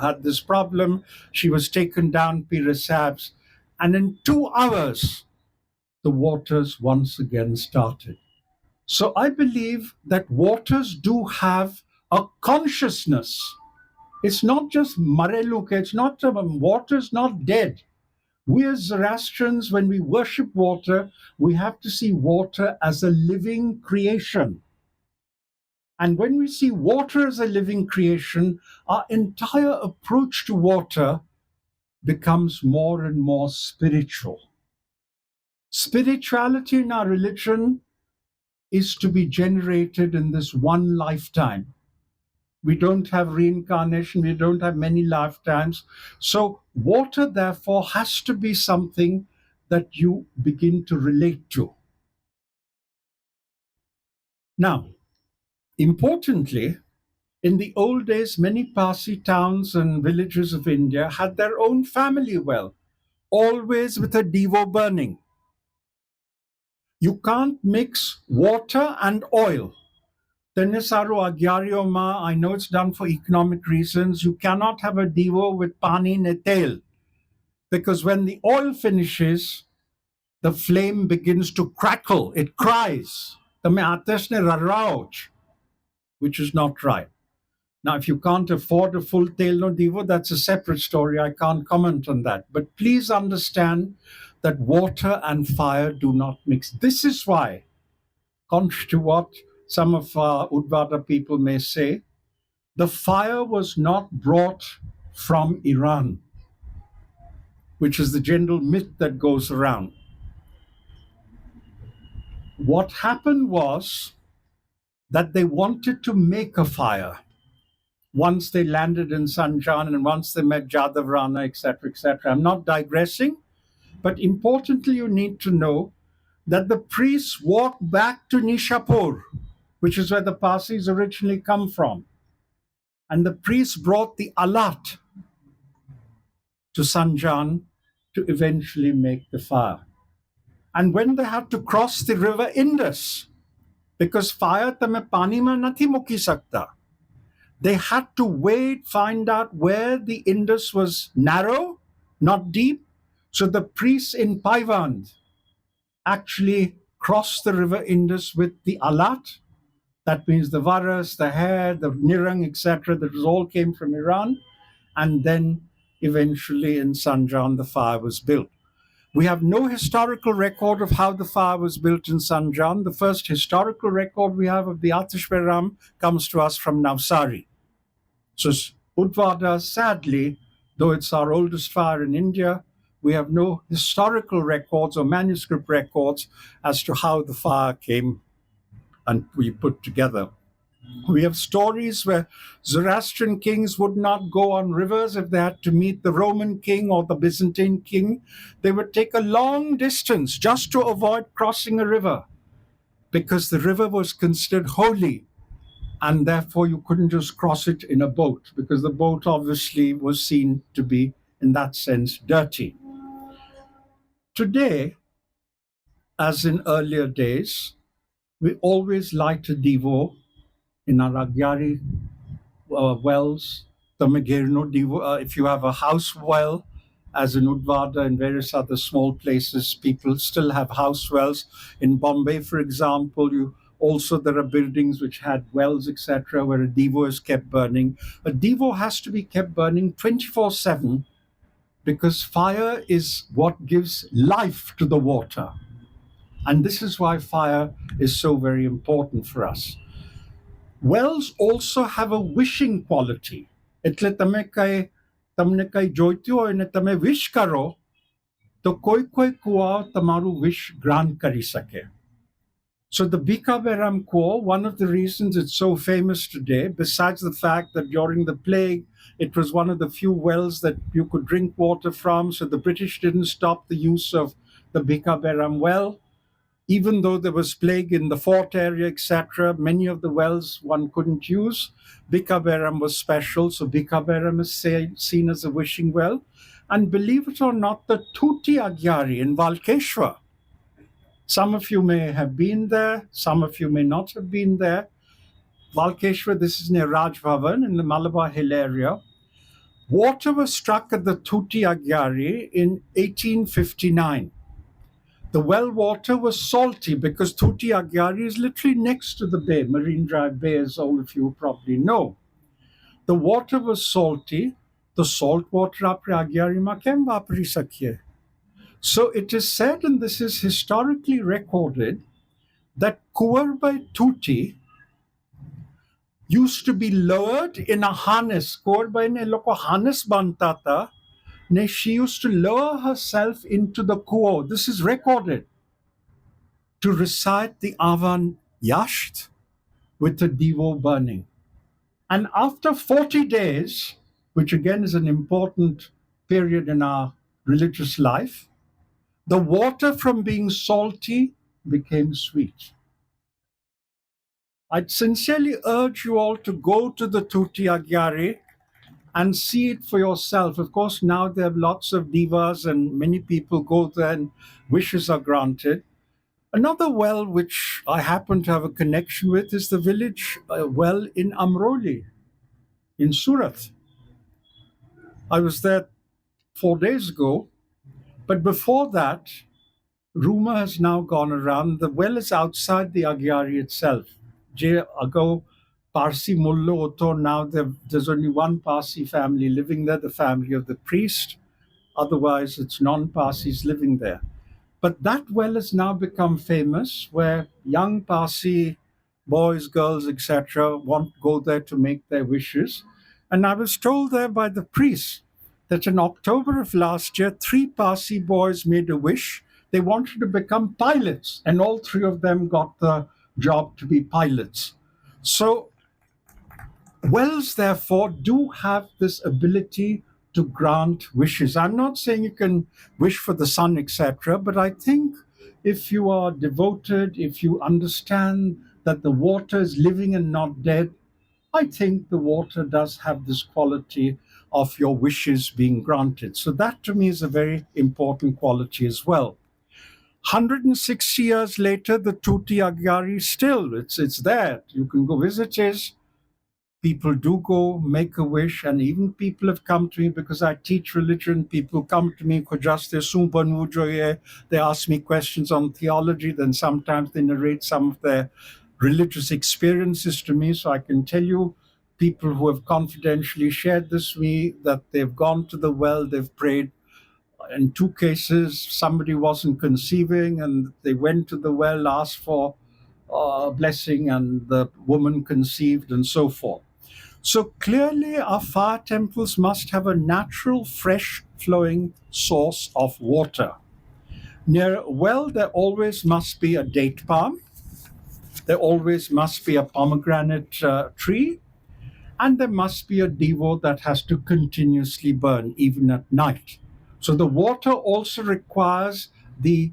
had this problem. She was taken down Pir Sahibs. And in 2 hours, the waters once again started. So I believe that waters do have a consciousness. It's not just Mareluke, it's not, water's not dead. We as Zoroastrians, when we worship water, we have to see water as a living creation. And when we see water as a living creation, our entire approach to water becomes more and more spiritual. Spirituality in our religion is to be generated in this one lifetime. We don't have reincarnation, we don't have many lifetimes. So, water, therefore, has to be something that you begin to relate to. Now, importantly, in the old days, many Parsi towns and villages of India had their own family well, always with a devo burning. You can't mix water and oil. Tenisaru Agyario Ma, I know it's done for economic reasons. You cannot have a divo with pani netel, because when the oil finishes, the flame begins to crackle. It cries. Tame ates ne rarauch, which is not right. Now, if you can't afford a full tail no divo, that's a separate story. I can't comment on that. But please understand that water and fire do not mix. This is why, contrary to what some of our Udvada people may say, the fire was not brought from Iran, which is the general myth that goes around. What happened was that they wanted to make a fire once they landed in Sanjan and once they met Jadavrana, etc., etc. I'm not digressing, but importantly, you need to know that the priests walked back to Nishapur, which is where the Parsis originally come from. And the priests brought the alat to Sanjan to eventually make the fire. And when they had to cross the river Indus, because fire tame pani mein nathi muki sakta, they had to wait, find out where the Indus was narrow, not deep. So the priests in Paivand actually crossed the river Indus with the alat. That means the varas, the hair, the nirang, etc. That was all came from Iran. And then eventually in Sanjan, the fire was built. We have no historical record of how the fire was built in Sanjan. The first historical record we have of the Atishveram comes to us from Navsari. So Udvada, sadly, though it's our oldest fire in India, we have no historical records or manuscript records as to how the fire came and we put together. We have stories where Zoroastrian kings would not go on rivers if they had to meet the Roman king or the Byzantine king. They would take a long distance just to avoid crossing a river because the river was considered holy. And therefore, you couldn't just cross it in a boat because the boat obviously was seen to be, in that sense, dirty. Today, as in earlier days, we always light a divo in our Agyari wells, the Megirno divo. If you have a house well, as in Udvada and various other small places, people still have house wells. In Bombay, for example, there are buildings which had wells, etc., where a divo is kept burning. A divo has to be kept burning 24/7 because fire is what gives life to the water. And this is why fire is so very important for us. Wells also have a wishing quality. એટલે તમને કઈ જોઈતું હોય ને તમે wish કરો તો કોઈ કુવા તમારું wish grant કરી શકે. So the Bikaberam Kuo, one of the reasons it's so famous today, besides the fact that during the plague, it was one of the few wells that you could drink water from, so the British didn't stop the use of the Bikaberam well. Even though there was plague in the fort area, etc., many of the wells one couldn't use. Bikaberam was special, so Bikaberam is seen as a wishing well. And believe it or not, the Tuti Agyari in Valkeshwar, some of you may have been there, some of you may not have been there. Valkeshwar, this is near Raj Bhavan in the Malabar Hill area. Water was struck at the Tuti Agyari in 1859. The well water was salty because Tuti Agyari is literally next to the bay, Marine Drive Bay, as all of you probably know. The water was salty. The salt water apre Agyari ma kem vapri sakye. So it is said, and this is historically recorded, that Kuwar by Tuti used to be lowered in a harness. Kuwar by ne loko harness bantata. She used to lower herself into the kuo. This is recorded to recite the Avan Yasht with the divo burning. And after 40 days, which again is an important period in our religious life, the water from being salty became sweet. I'd sincerely urge you all to go to the Tuti Agyari and see it for yourself. Of course, now there are lots of divas and many people go there and wishes are granted. Another well which I happen to have a connection with is the village well in Amroli, in Surat. I was there 4 days ago, but before that, rumor has now gone around. The well is outside the Agyari itself. Je ago Parsi Mullo Oto, now there's only one Parsi family living there, the family of the priest. Otherwise, it's non Parsis living there. But that well has now become famous where young Parsi boys, girls, etc., want to go there to make their wishes. And I was told there by the priest that in October of last year, three Parsi boys made a wish. They wanted to become pilots, and all three of them got the job to be pilots. So wells, therefore, do have this ability to grant wishes. I'm not saying you can wish for the sun, etc., but I think if you are devoted, if you understand that the water is living and not dead, I think the water does have this quality of your wishes being granted. So that to me is a very important quality as well. 160 years later, the Tuti Agyari still, it's there. You can go visit it. People do go make a wish, and even people have come to me because I teach religion. People come to me, "Khojaste sun banu joye." They ask me questions on theology, then sometimes they narrate some of their religious experiences to me. So I can tell you, people who have confidentially shared this with me that they've gone to the well, they've prayed. In two cases, somebody wasn't conceiving, and they went to the well, asked for a blessing, and the woman conceived, and so forth. So clearly, our fire temples must have a natural, fresh flowing source of water. Near a well, there always must be a date palm, there always must be a pomegranate tree, and there must be a devo that has to continuously burn, even at night. So the water also requires the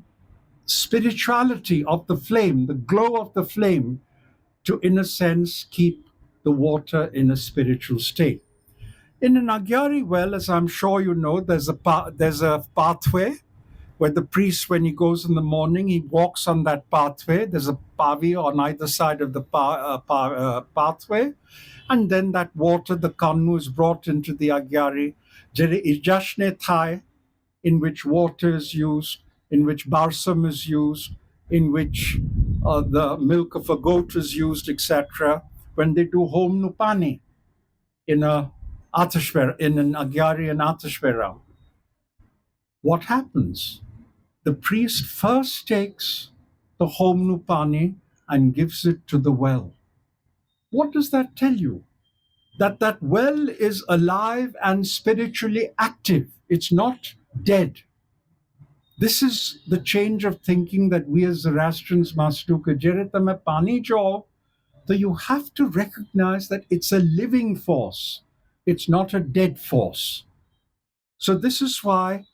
spirituality of the flame, the glow of the flame, to, in a sense, keep the water in a spiritual state. In an Agyari well, as I'm sure you know, there's a pathway where the priest, when he goes in the morning, he walks on that pathway. There's a pavi on either side of the pathway, and then that water, the kanu, is brought into the Agyari. Jere ijashne thai, in which water is used, in which barsam is used, in which the milk of a goat is used, etc. When they do home nupani in in an Agyari and Atashvera, what happens? The priest first takes the home nupani and gives it to the well. What does that tell you? That well is alive and spiritually active. It's not dead. This is the change of thinking that we as Zoroastrians must do. कि जरे तमें पानी जो, so you have to recognize that it's a living force. It's not a dead force. So this is why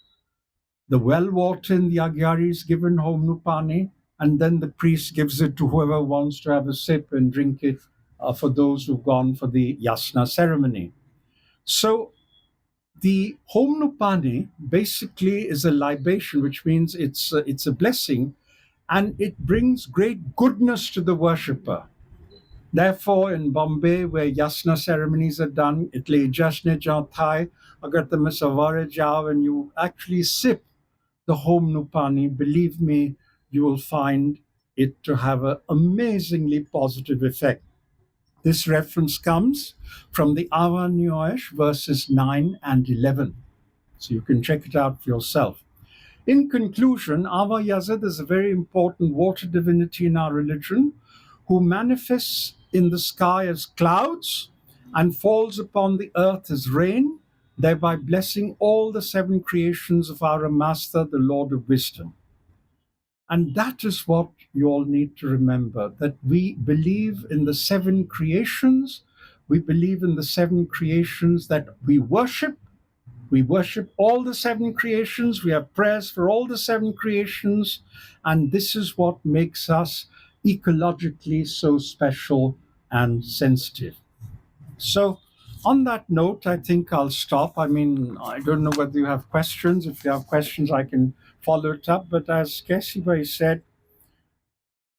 the well water in the Agyari is given home nupani, and then the priest gives it to whoever wants to have a sip and drink it for those who've gone for the yasna ceremony. So the home nupani basically is a libation, which means it's a blessing, and it brings great goodness to the worshipper. Therefore, in Bombay, where yasna ceremonies are done, itle jashne jao thai, agar tame savare jao and you actually sip the home nupani, believe me, you will find it to have an amazingly positive effect. This reference comes from the Ava Mah verses 9 and 11. So you can check it out for yourself. In conclusion, Ava Yazid is a very important water divinity in our religion who manifests in the sky as clouds and falls upon the earth as rain, thereby blessing all the seven creations of our Master, the Lord of Wisdom. And that is what you all need to remember, that we believe in the seven creations. We believe in the seven creations that we worship. We worship all the seven creations. We have prayers for all the seven creations. And this is what makes us ecologically so special and sensitive. So, on that note, I think I'll stop. I mean, I don't know whether you have questions. If you have questions, I can follow it up. But as Kesibai said,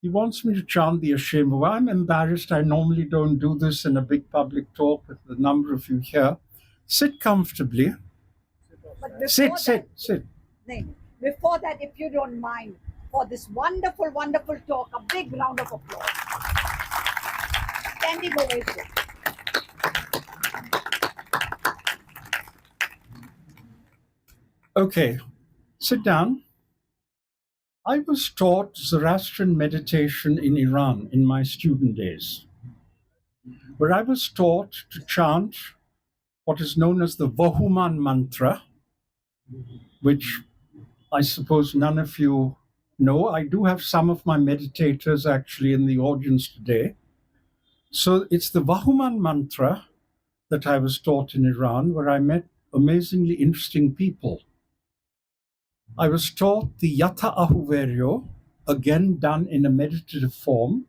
He wants me to chant the Ashema. I'm embarrassed. I normally don't do this in a big public talk with the number of you here. Sit comfortably.
But
Sit.
before that, if you don't mind, for this wonderful, wonderful talk, a big round of applause. Standing ovation.
Okay, sit down. I was taught Zoroastrian meditation in Iran in my student days, where I was taught to chant what is known as the Vahuman mantra, which I suppose none of you know. I do have some of my meditators actually in the audience today. So it's the Vahuman mantra that I was taught in Iran, where I met amazingly interesting people. I was taught the Yata Ahuverio, again done in a meditative form,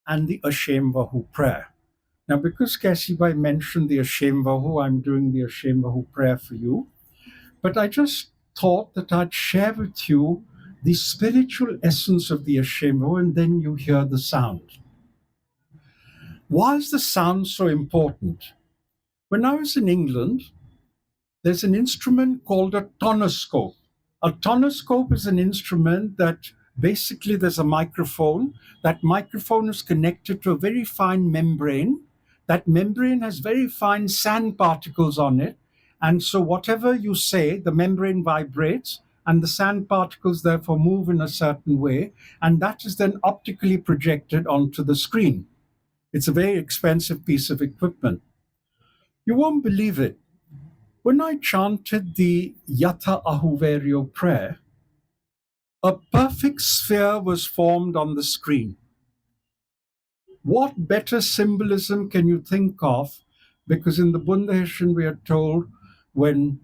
and the Ashem Vahu prayer. Now, because Kasibai mentioned the Ashem Vahu, I'm doing the Ashem Vahu prayer for you. But I just thought that I'd share with you the spiritual essence of the Ashem Vahu, and then you hear the sound. Why is the sound so important? When I was in England, there's an instrument called a tonoscope. A tonoscope is an instrument that basically there's a microphone. That microphone is connected to a very fine membrane. That membrane has very fine sand particles on it. And so whatever you say, the membrane vibrates and the sand particles therefore move in a certain way. And that is then optically projected onto the screen. It's a very expensive piece of equipment. You won't believe it. When I chanted the Yata Ahuverio prayer, a perfect sphere was formed on the screen. What better symbolism can you think of? Because in the Bundaheshan we are told when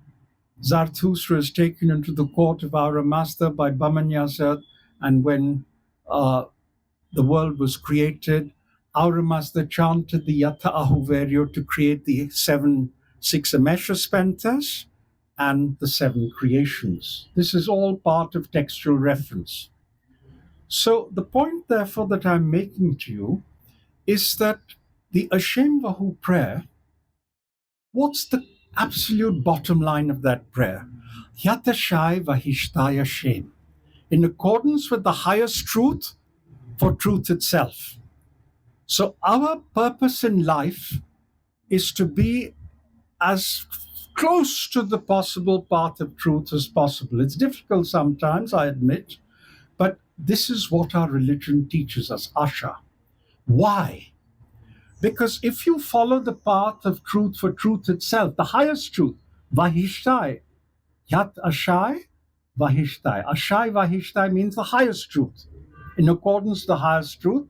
Zarathustra is taken into the court of Ava Mah Ava by Bamanyasad, and when the world was created, Ava Mah Ava chanted the Yata Ahuverio to create the six Amesha Spentas and the seven creations. This is all part of textual reference. So the point, therefore, that I'm making to you is that the Ashem Vahu prayer, what's the absolute bottom line of that prayer? Yatashai Vahishtai Ashem, in accordance with the highest truth for truth itself. So our purpose in life is to be as close to the possible path of truth as possible. It's difficult sometimes, I admit, but this is what our religion teaches us, Asha. Why? Because if you follow the path of truth for truth itself, the highest truth, Vahishtai, Yat Ashai, Vahishtai. Ashai, Vahishtai means the highest truth. In accordance with the highest truth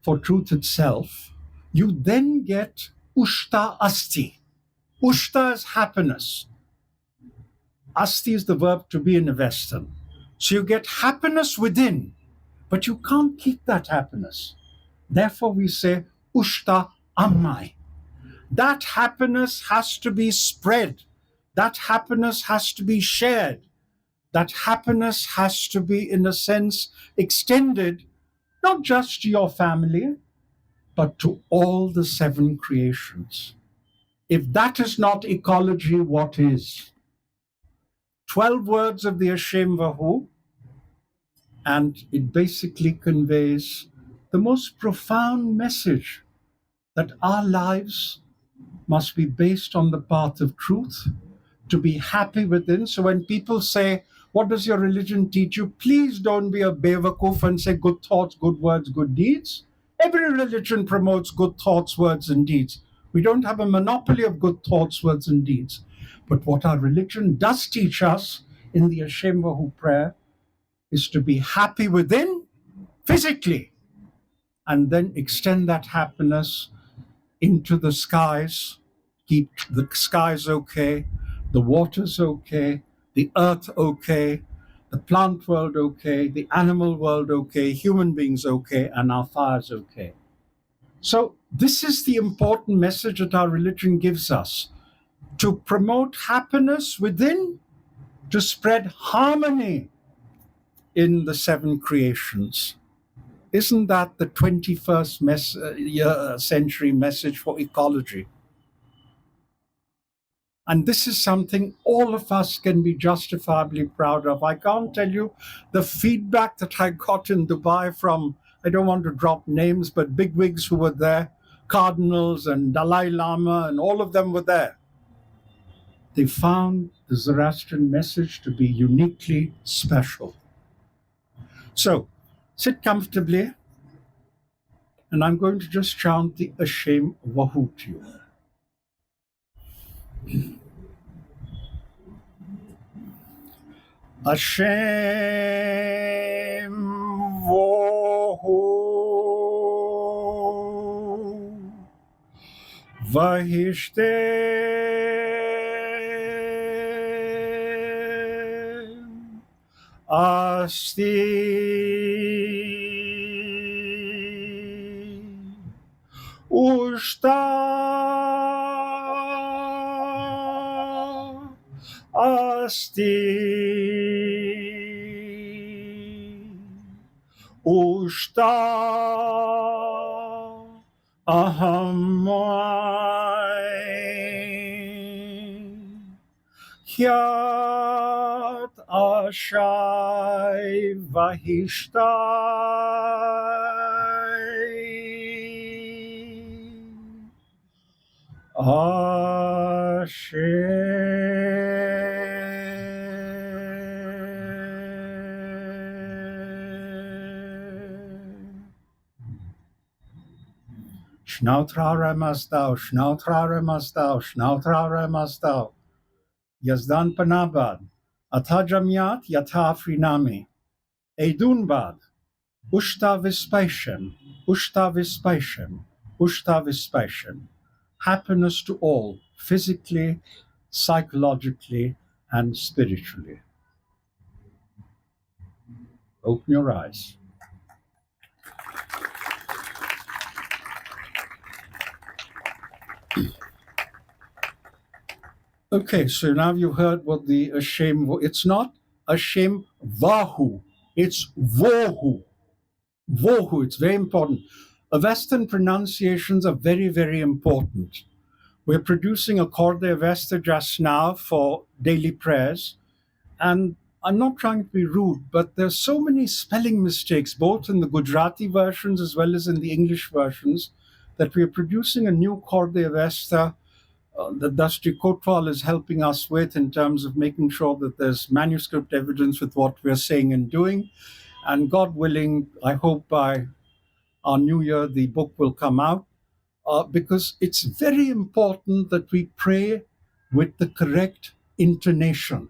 for truth itself, you then get Ushta Asti. Ushta is happiness. Asti is the verb to be in a Western. So you get happiness within, but you can't keep that happiness. Therefore we say, Ushta Ammai. That happiness has to be spread. That happiness has to be shared. That happiness has to be, in a sense, extended, not just to your family, but to all the seven creations. If that is not ecology, what is? 12 words of the Ashem Vahu, and it basically conveys the most profound message that our lives must be based on the path of truth, to be happy within. So when people say, what does your religion teach you? Please don't be a bewakoof and say good thoughts, good words, good deeds. Every religion promotes good thoughts, words, and deeds. We don't have a monopoly of good thoughts, words, and deeds. But what our religion does teach us in the Ashem Vahu prayer is to be happy within, physically, and then extend that happiness into the skies, keep the skies okay, the waters okay, the earth okay, the plant world okay, the animal world okay, human beings okay, and our fires okay. So this is the important message that our religion gives us, to promote happiness within, to spread harmony in the seven creations. Isn't that the 21st century message for ecology? And this is something all of us can be justifiably proud of. I can't tell you the feedback that I got in Dubai from, I don't want to drop names, but bigwigs who were there, cardinals and Dalai Lama, and all of them were there. They found the Zoroastrian message to be uniquely special. So, sit comfortably, and I'm going to just chant the Hashem Vahu to you. Hashem Vahu Vahishtem Asti Ushta Asti Ushta Ahamai Hyat Ashai Vahishtai Hashem. Schnautrare Mastau, Schnautrare Mastau, Schnautrare Mastau. Yazdan Panabad, Atajamiat Yata Frinami, Edunbad, Ushta Vispation, Ushta Vispation, Ushta Vispation. Happiness to all, physically, psychologically, and spiritually. Open your eyes. Okay, so now you've heard what the Hashem, it's not Hashem Vahu, it's Vohu. Vohu, it's very important. Western pronunciations are very, very important. We're producing a Corde Avesta just now for daily prayers, and I'm not trying to be rude, but there's so many spelling mistakes, both in the Gujarati versions as well as in the English versions, that we're producing a new Corde Avesta that Dusty Kotwal is helping us with in terms of making sure that there's manuscript evidence with what we're saying and doing. And God willing, I hope by our new year, the book will come out, because it's very important that we pray with the correct intonation.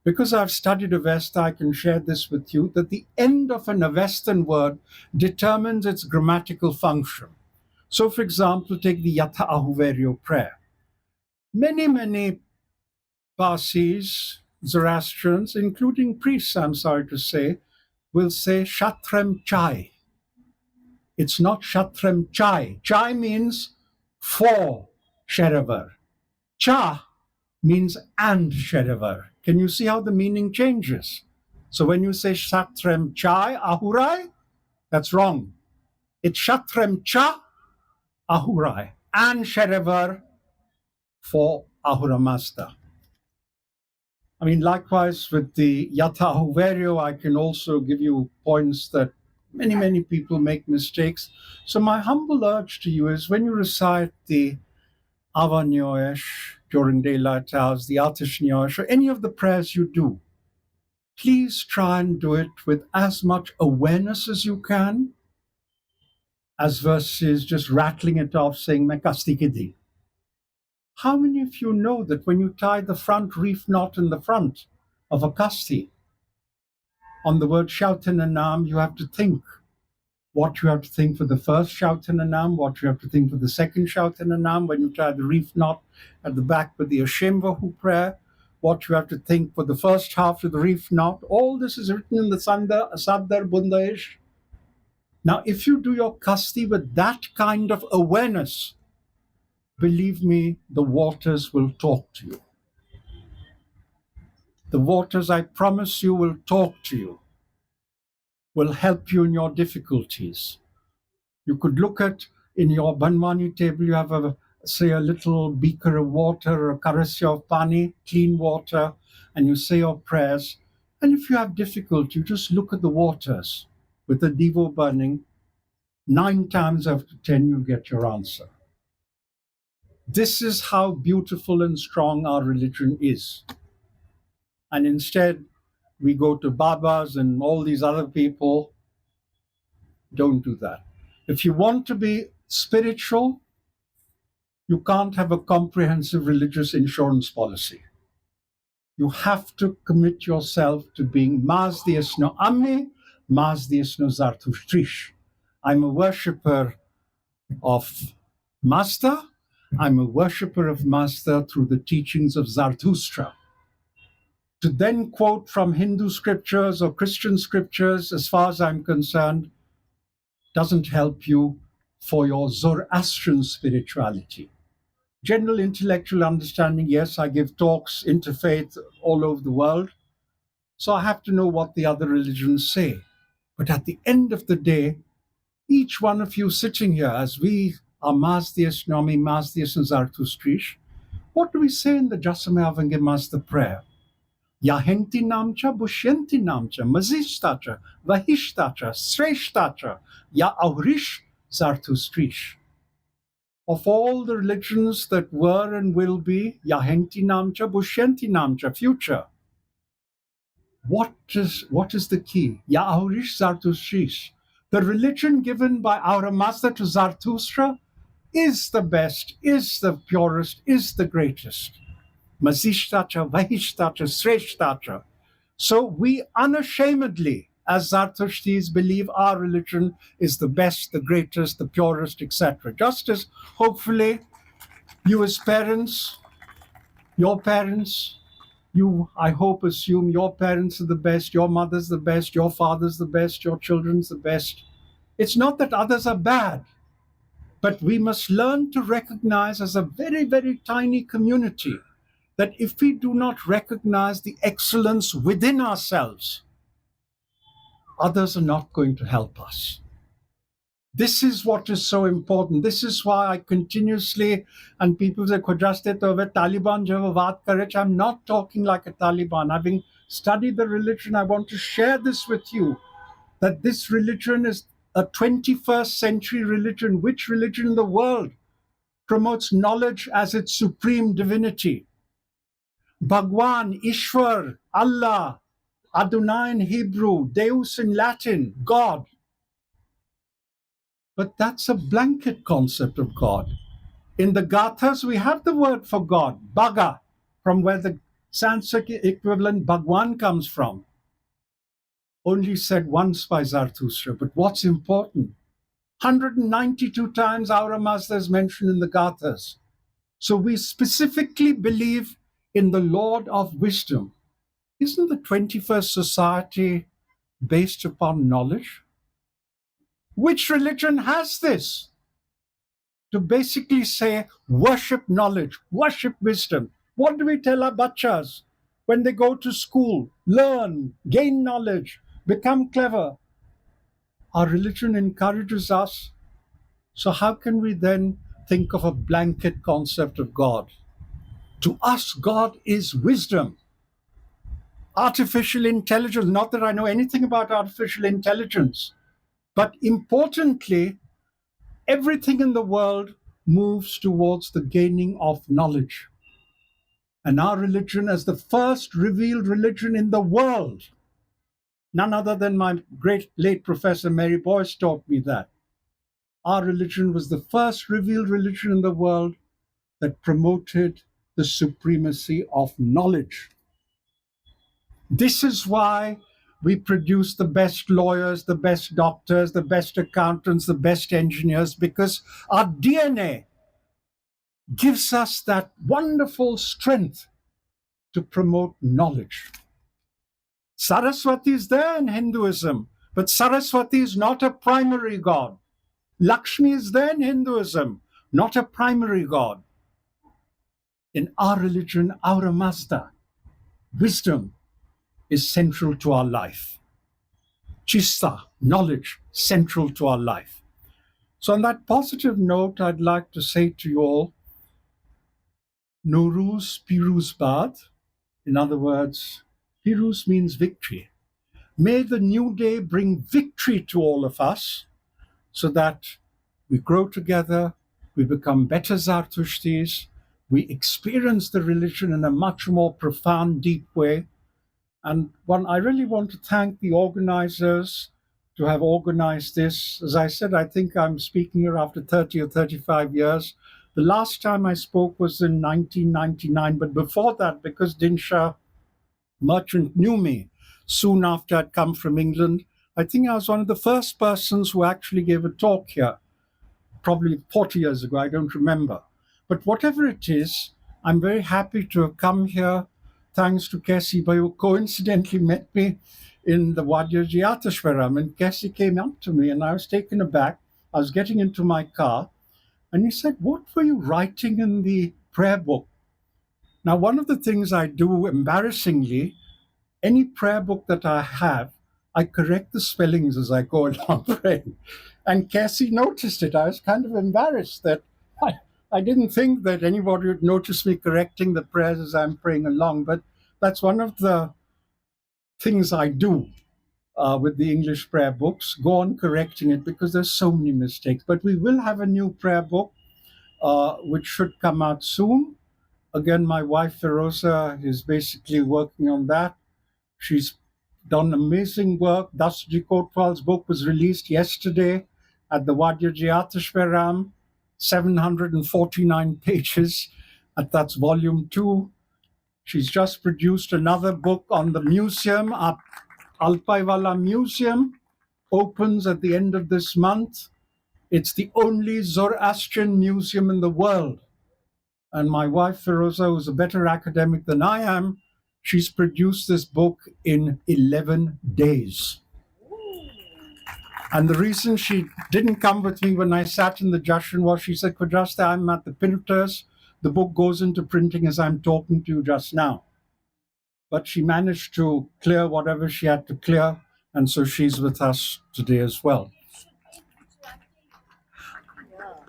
Because I've studied Avesta, I can share this with you, that the end of an Avestan word determines its grammatical function. So, for example, take the Yata Ahuverio prayer. Many Parsis, Zoroastrians, including priests, I'm sorry to say, will say Shatrem Chai. It's not Shatrem Chai. Chai means for Sherevar. Cha means and Sherevar. Can you see how the meaning changes? So when you say Shatrem Chai Ahurai, that's wrong. It's Shatrem Cha Ahurai and Sherevar for Ahura Mazda. I mean, likewise with the Yata Ahuverio, I can also give you points that many people make mistakes. So my humble urge to you is when you recite the Ava Nyoesh during daylight hours, the Atish Nyoesh, or any of the prayers you do, please try and do it with as much awareness as you can, as versus just rattling it off saying Mekastikidi. How many of you know that when you tie the front reef knot in the front of a kasti, on the word Shautananam, you have to think what you have to think for the first Shautananam, what you have to think for the second Shautananam, when you tie the reef knot at the back with the Hashem Vahu prayer, what you have to think for the first half of the reef knot. All this is written in the Sadar Bundaish. Now, if you do your kasti with that kind of awareness, believe me, the waters will talk to you. The waters, I promise you, will talk to you. will help you in your difficulties. You could look at in your Banwani table, you have say a little beaker of water, a karasya of pani, clean water, and you say your prayers. And if you have difficulty, you just look at the waters with the devo burning. 9 times out of 10, you'll get your answer. This is how beautiful and strong our religion is. And instead, we go to Babas and all these other people. Don't do that. If you want to be spiritual, you can't have a comprehensive religious insurance policy. You have to commit yourself to being Mazdiesno Ami, Mazdiesno Zartushtrish. I'm a worshipper of Master. I'm a worshipper of Master through the teachings of Zarathustra. To then quote from Hindu scriptures or Christian scriptures, as far as I'm concerned, doesn't help you for your Zoroastrian spirituality. General intellectual understanding, yes, I give talks, interfaith all over the world, so I have to know what the other religions say. But at the end of the day, each one of you sitting here, as we are Mazdias Nomi, Mazdias and Zartustrish, what do we say in the Jasamavanga Master prayer? Yahenti namcha, bushenti namcha, mazishtacha, vahishtacha, sreshtacha, ya aurish Zartustrish. Of all the religions that were and will be, Yahenti Namcha, Bushenti Namcha, future. What is the key? Ya'aurish Zartustrish. The religion given by our master to Zarathustra is the best, is the purest, is the greatest. Mazishtacha, Vahishtacha, Sreshtacha. So we unashamedly, as Zarathushtis, believe our religion is the best, the greatest, the purest, etc. Just as hopefully you as parents, your parents, you, I hope, assume your parents are the best, your mother's the best, your father's the best, your children's the best. It's not that others are bad, but we must learn to recognize as a very, very tiny community that if we do not recognize the excellence within ourselves, others are not going to help us. This is what is so important. This is why I continuously, and people say, Khojaste tove Taliban java vaat kare, I'm not talking like a Taliban. Having studied the religion, I want to share this with you, that this religion is a 21st century religion. Which religion in the world promotes knowledge as its supreme divinity? Bhagwan, Ishwar, Allah, Adonai in Hebrew, Deus in Latin, God. But that's a blanket concept of God. In the Gathas, we have the word for God, Bhaga, from where the Sanskrit equivalent Bhagwan comes from. Only said once by Zarathustra. But what's important? 192 times our Master is mentioned in the Gathas. So we specifically believe in the Lord of wisdom. Isn't the 21st society based upon knowledge? Which religion has this? To basically say, worship knowledge, worship wisdom. What do we tell our bachas when they go to school? Learn, gain knowledge, become clever. Our religion encourages us. So how can we then think of a blanket concept of God? To us, God is wisdom. Artificial intelligence, not that I know anything about artificial intelligence, but importantly, everything in the world moves towards the gaining of knowledge. And our religion, as the first revealed religion in the world, none other than my great late Professor Mary Boyce taught me that. Our religion was the first revealed religion in the world that promoted the supremacy of knowledge. This is why we produce the best lawyers, the best doctors, the best accountants, the best engineers, because our DNA gives us that wonderful strength to promote knowledge. Saraswati is there in Hinduism, but Saraswati is not a primary god. Lakshmi is there in Hinduism, not a primary god. In our religion, our master, wisdom, is central to our life. chista, knowledge, central to our life. So, on that positive note, I'd like to say to you all, Nowruz Piruz Bad. In other words, Piruz means victory. May the new day bring victory to all of us so that we grow together, we become better Zartushtis, we experience the religion in a much more profound, deep way. And I really want to thank the organizers to have organized this. As I said, I think I'm speaking here after 30 or 35 years. The last time I spoke was in 1999, but before that, because Dinsha Merchant knew me soon after I'd come from England, I think I was one of the first persons who actually gave a talk here, probably 40 years ago, I don't remember. But whatever it is, I'm very happy to have come here, thanks to Kessi, who coincidentally met me in the Vadyaji Atashwaram. And Kessi came up to me and I was taken aback. I was getting into my car and he said, "What were you writing in the prayer book?" Now, one of the things I do embarrassingly, any prayer book that I have, I correct the spellings as I go along praying. And Cassie noticed it. I was kind of embarrassed that I didn't think that anybody would notice me correcting the prayers as I'm praying along. But that's one of the things I do with the English prayer books, go on correcting it because there's so many mistakes. But we will have a new prayer book which should come out soon. Again, my wife Feroza is basically working on that. She's done amazing work. Dasji Kotwal's book was released yesterday at the Vadyaji Atashwaram, 749 pages. That's volume 2. She's just produced another book on the museum. Alpaiwala Museum opens at the end of this month. It's the only Zoroastrian museum in the world. And my wife, Feroza, who's a better academic than I am, she's produced this book in 11 days. And the reason she didn't come with me when I sat in the Jashan was she said, "Kojasta, I'm at the printers. The book goes into printing as I'm talking to you just now." But she managed to clear whatever she had to clear. And so she's with us today as well.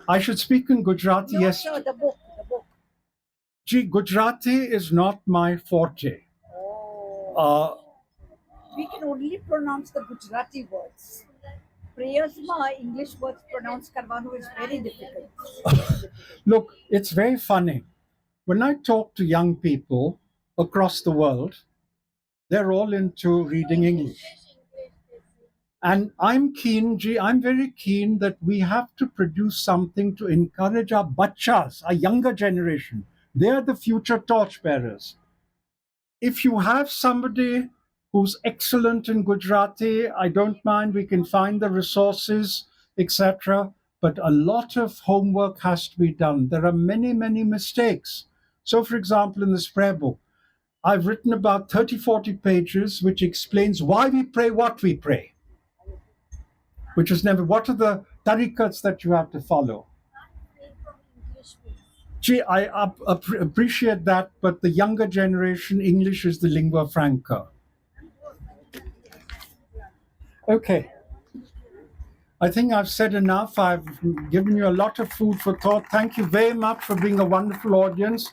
I should speak in Gujarati.
No,
Yes.
sir, the book.
Gee, Gujarati is not my forte.
We can only pronounce the Gujarati words. Prayers ma English words pronounced karwanu is very difficult.
Look, it's very funny. When I talk to young people across the world, they're all into reading English. And I'm very keen that we have to produce something to encourage our bachas, our younger generation. They're the future torchbearers. If you have somebody who's excellent in Gujarati, I don't mind, we can find the resources, etc. But a lot of homework has to be done. There are many, many mistakes. So, for example, in this prayer book, I've written about 30, 40 pages which explains why we pray what we pray, which is never, what are the tarikats that you have to follow. Gee, I appreciate that, but the younger generation, English is the lingua franca. Okay. I think I've said enough. I've given you a lot of food for thought. Thank you very much for being a wonderful audience.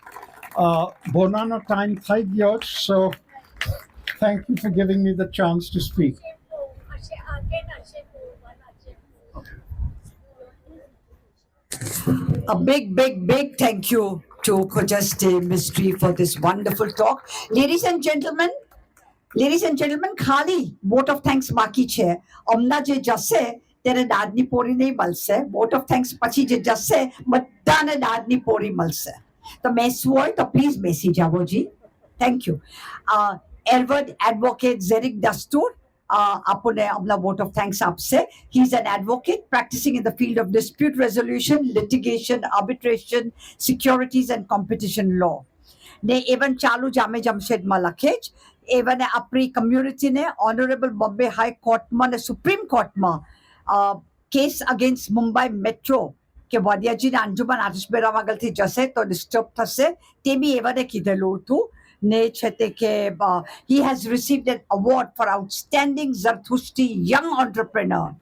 Bonano time thai gyo, so thank you for giving me the chance to speak. A big, big, big thank you to Khojaste Mystery for this wonderful talk. Ladies and gentlemen, खाली vote of thanks बाकी छे. अमना जे जसे तेरे दादनी पोरी नहीं मलसे. Vote of thanks પછી જે જશે બધાને દાદની પોરી મળશે. તો મેસવું હોય તો પ્લીઝ મેસી જાવો જી. Thank you. Edward Advocate Zerik Dastur. આપને અમના vote of thanks આપશે. He's an advocate practicing in the field of dispute resolution, litigation, arbitration, securities and competition law. ને even ચાલુ જામે જમશેદમાં લખે જ even આપણી કમ્યુનિટીને ઓનરેબલ બોમ્બે હાઈ કોર્ટમાં અને સુપ્રીમ કોર્ટમાં કેસ અગેન્સ્ટ મુંબઈ મેટ્રો કે વડિયાજીના અંજુમન આતિશબેરામ આગળથી જશે તો ડિસ્ટર્બ થશે તે બી એવાને કીધેલું હતું
Ne Cheteke, he has received an award for Outstanding Zartushti Young Entrepreneur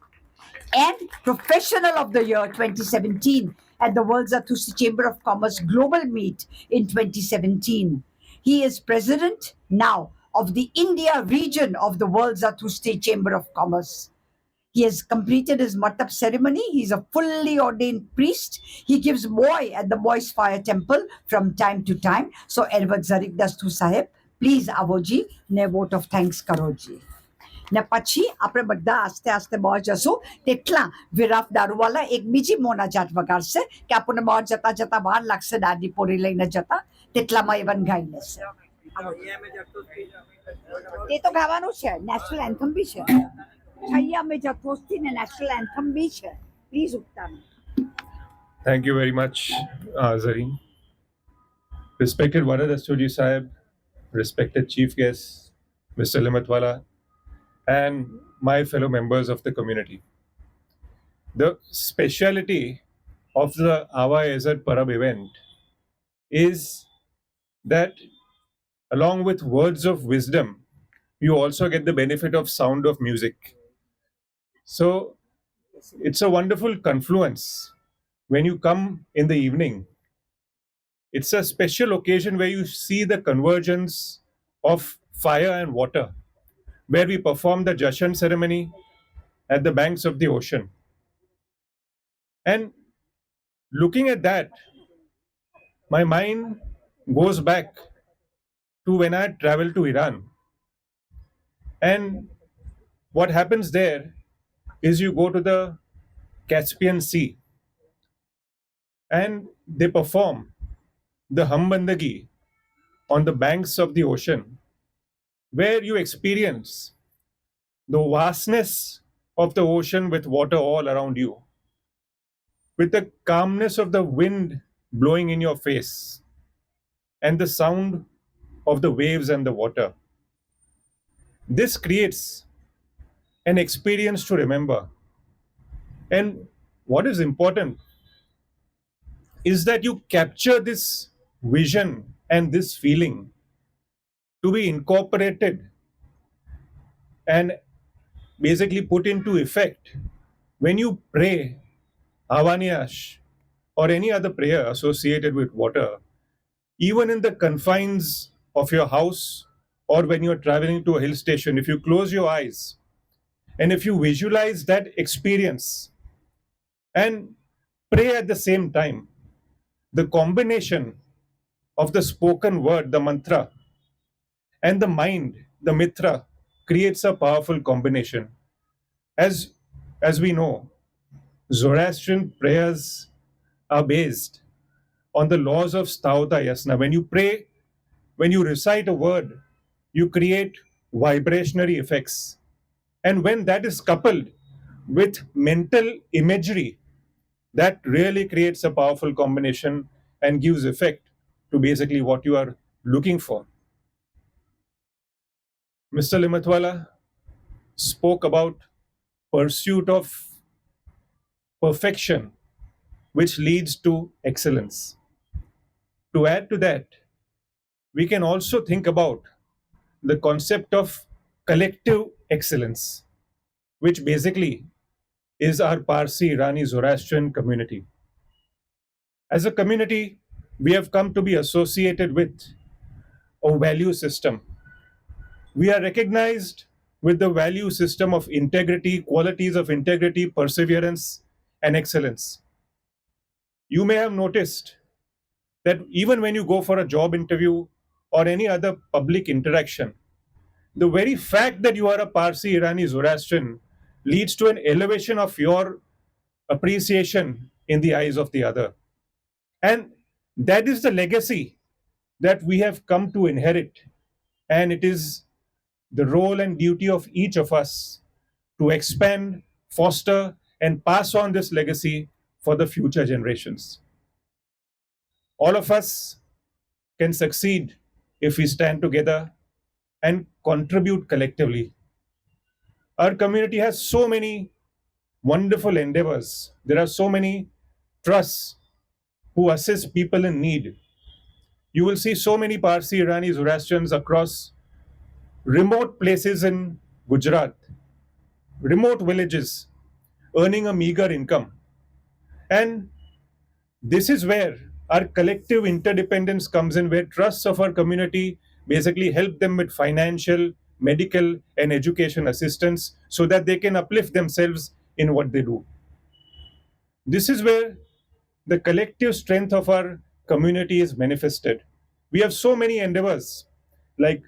and Professional of the Year 2017 at the World Zatushti Chamber of Commerce Global Meet in 2017. He is president now of the India region of the World Zatushti Chamber of Commerce. He has completed his matap ceremony. He's a fully ordained priest. He gives boy at the Boys Fire Temple from time to time. So, Ervat Zarik Dastu Sahib, please, Avoji, ne vote of thanks karoji. ને પછી આપણે બધા આસ્તે આસ્તે બહાર જશું તેટલા વિરાફ દારૂવાલા એક બીજી મોનાજાત વગાડશે કે આપણને બહાર જતા જતા બહાર લાગશે દાદી પોરી લઈને જતા તેટલામાં એ વનગાઈ લેશે તે તો ગાવાનું છે નેશનલ એન્થમ બી છે છૈયા મેં જથોસ્તી ને નેશનલ એન્થમ બી છે પ્લીઝ ઉગતા
Thank you very much, Zareen. Respected Warad Astoji Sahib, respected Chief Guest, Mr. Limatwala, and my fellow members of the community. The speciality of the Ava Ezad Parab event is that along with words of wisdom, you also get the benefit of sound of music. So it's a wonderful confluence when you come in the evening. It's a special occasion where you see the convergence of fire and water, where we perform the Jashan ceremony at the banks of the ocean. And looking at that, my mind goes back to when I traveled to Iran. And what happens there is you go to the Caspian Sea and they perform the Hambandagi on the banks of the ocean, where you experience the vastness of the ocean with water all around you, with the calmness of the wind blowing in your face and the sound of the waves and the water. This creates an experience to remember. And what is important is that you capture this vision and this feeling to be incorporated and basically put into effect when you pray Avaniyash or any other prayer associated with water, even in the confines of your house or when you're traveling to a hill station. If you close your eyes and if you visualize that experience and pray at the same time, the combination of the spoken word, the mantra, and the mind, the mitra, creates a powerful combination. As we know, Zoroastrian prayers are based on the laws of Stauta Yasna. When you pray, when you recite a word, you create vibrationary effects. And when that is coupled with mental imagery, that really creates a powerful combination and gives effect to basically what you are looking for. Mr. Limatwala spoke about pursuit of perfection, which leads to excellence. To add to that, we can also think about the concept of collective excellence, which basically is our Parsi Irani Zoroastrian community. As a community, we have come to be associated with a value system. We are recognized with the value system of integrity, qualities of integrity, perseverance, and excellence. You may have noticed that even when you go for a job interview or any other public interaction, the very fact that you are a Parsi Irani Zoroastrian leads to an elevation of your appreciation in the eyes of the other. And that is the legacy that we have come to inherit. And it is the role and duty of each of us to expand, foster, and pass on this legacy for the future generations. All of us can succeed if we stand together and contribute collectively. Our community has so many wonderful endeavors. There are so many trusts who assist people in need. You will see so many Parsi, Irani, Zoroastrians across remote places in Gujarat, remote villages, earning a meager income. And this is where our collective interdependence comes in, where trusts of our community basically help them with financial, medical, and education assistance so that they can uplift themselves in what they do. This is where the collective strength of our community is manifested. We have so many endeavors, like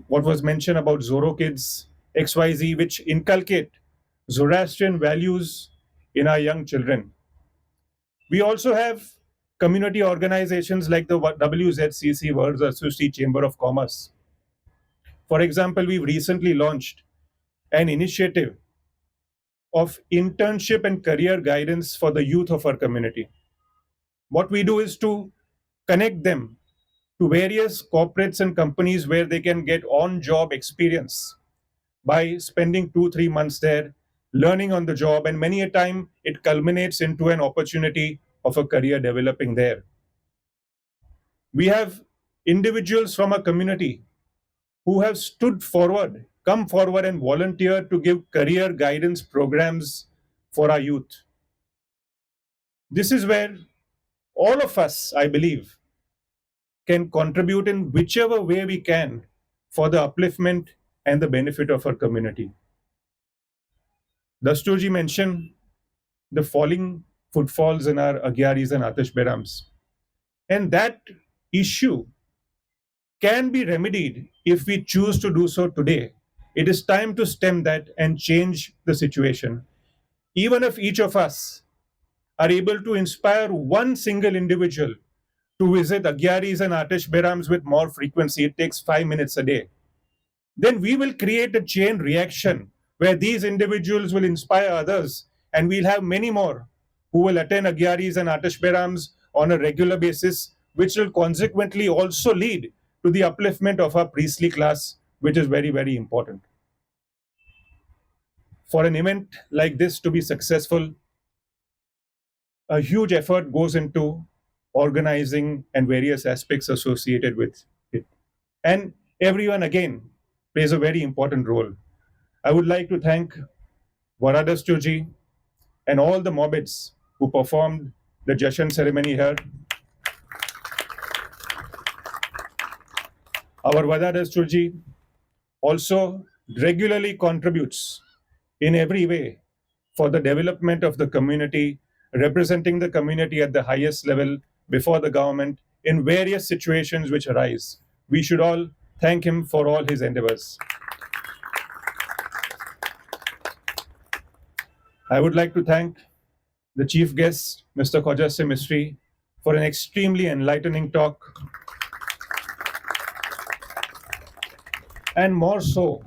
what was mentioned about Zoro Kids, XYZ, which inculcate Zoroastrian values in our young children. We also have community organizations like the WZCC, World Association Chamber of Commerce. For example, we recently launched an initiative of internship and career guidance for the youth of our community. What we do is to connect them to various corporates and companies where they can get on job experience by spending 2 3 months there, learning on the job, and many a time it culminates into an opportunity of a career developing there. We have individuals from a community who have stood forward, come forward, and volunteered to give career guidance programs for our youth. This is where all of us, I believe, can contribute in whichever way we can for the upliftment and the benefit of our community. Dasturji mentioned the falling footfalls in our Agyaris and Atish Berams. And that issue can be remedied if we choose to do so today. It is time to stem that and change the situation. Even if each of us are able to inspire one single individual to visit Agyaris and Atish Berams with more frequency, it takes 5 minutes a day, then we will create a chain reaction where these individuals will inspire others, and we'll have many more who will attend Agyaris and Atish Berams on a regular basis, which will consequently also lead to the upliftment of our priestly class, which is very, very important. For an event like this to be successful, a huge effort goes into organizing and various aspects associated with it. And everyone, again, plays a very important role. I would like to thank Varadasturji and all the Mobbits who performed the Jashan ceremony here. Our Varadasturji also regularly contributes in every way for the development of the community, representing the community at the highest level before the government in various situations which arise. We should all thank him for all his endeavors. I would like to thank the chief guest, Mr. Khojaste Mistry, for an extremely enlightening talk, and more so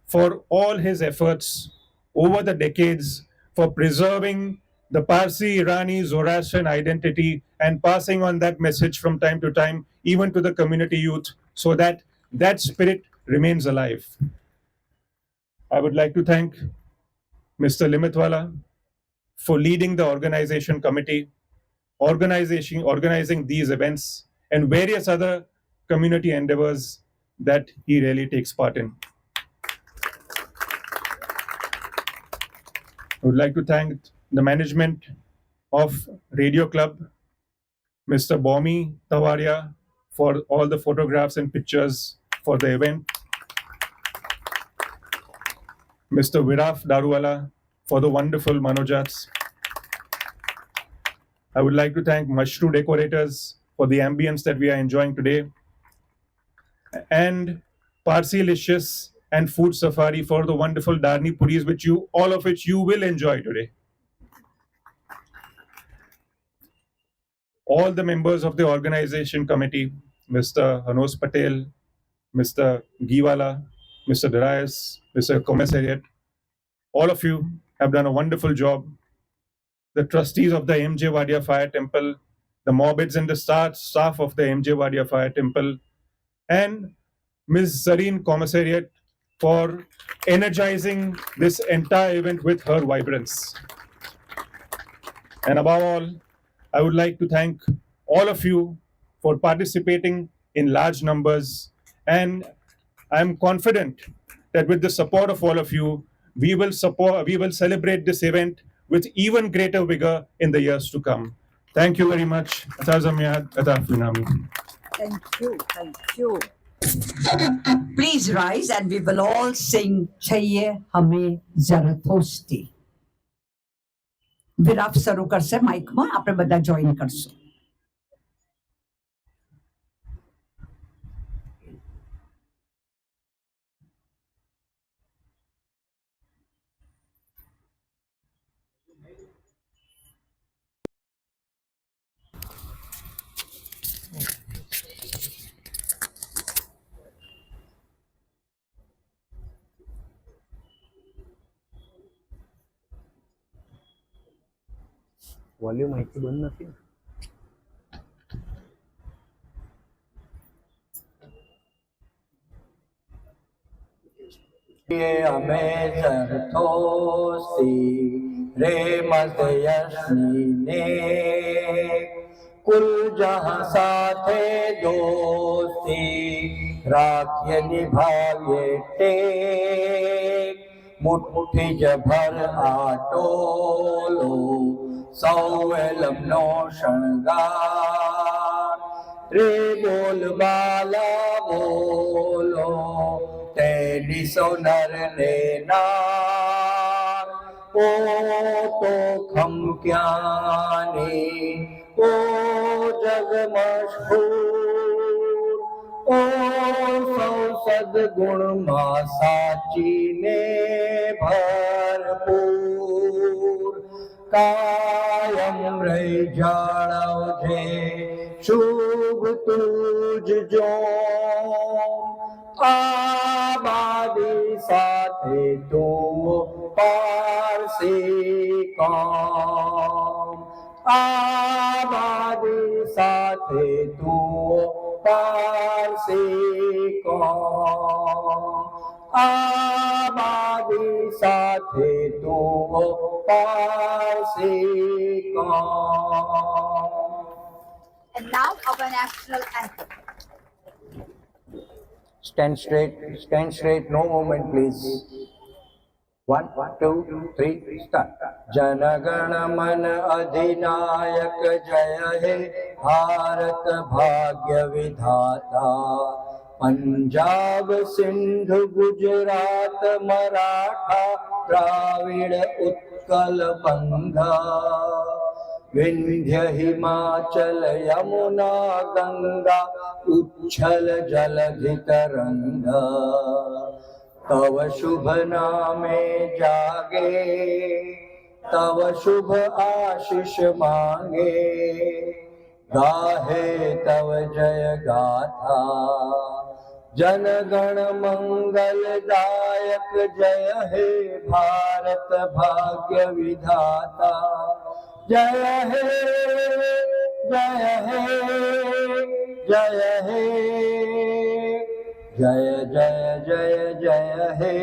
for all his efforts over the decades for preserving the Parsi, Irani, Zoroastrian identity and passing on that message from time to time, even to the community youth, so that that spirit remains alive. I would like to thank Mr. Limitwala for leading the organization committee, organizing these events, and various other community endeavors that he really takes part in. I would like to thank the management of Radio Club, Mr. Bomi Tawaria, for all the photographs and pictures for the event, Mr. Viraf Daruwala for the wonderful Manojats. I would like to thank Mashru Decorators for the ambience that we are enjoying today, and Parsilicious and Food Safari for the wonderful Darni Puris, all of which you will enjoy today. All the members of the organization committee, Mr. Hanos Patel, Mr. Giwala, Mr. Darius, Mr. Commissariat, all of you have done a wonderful job. The trustees of the MJ Wadia Fire Temple, the Morbids and the staff of the MJ Wadia Fire Temple, and Ms. Zareen Commissariat for energizing this entire event with her vibrance. And above all, I would like to thank all of you for participating in large numbers. And I'm confident that with the support of all of you, we will celebrate this event with even greater vigor in the years to come. Thank you very much. Atazamyad, Atafunami.
Thank you. Thank you. Please rise and we will all sing Chahiye Hame Zarathosti. વિરાપ શરૂ કરશે માઇકમાં આપણે બધા join કરશું.
Volume અહીંથી બંધ નથી. અમે સરથોસી રે મધયશ્મીને કુલ જહાં સાથે દોસ્તી રાખીએ નિભાવીએ ટેક મુઠ્ઠી જ ભર આટોલો સૌએ લમનો શણગાર રે બોલ બાલા બોલો તેની સોનર ને નાર ઓ તો ખમક્યાની ઓ જગ મશહૂર ઓ સૌ સદગુણમાં સાચીને ભરપૂર કાયમ રહી જાળવજે શુભ તુજ જો આબાદી સાથે તું પારસી કામ આબાદી સાથે તું પારસી કામ આબાદી સાથે તું પારસી કામ.
And now our national anthem.
Stand straight, no movement please. 1, 2, 3, start. Jana Gana मन अधिनायक जय हे भारत भाग्य विधाता पंजाब सिंधु गुजरात मराठा द्राविड़ उत्कल बंगा विंध्य हिमाचल यमुना गंगा उच्छल जलधि तरंगा तव शुभ नामे जागे तव शुभ आशीष मांगे गाहे तव जय गाथा जन गण मंगल दायक जय हे भारत भाग्य विधाता जय हे जय हे जय हे जय जय जय जय हे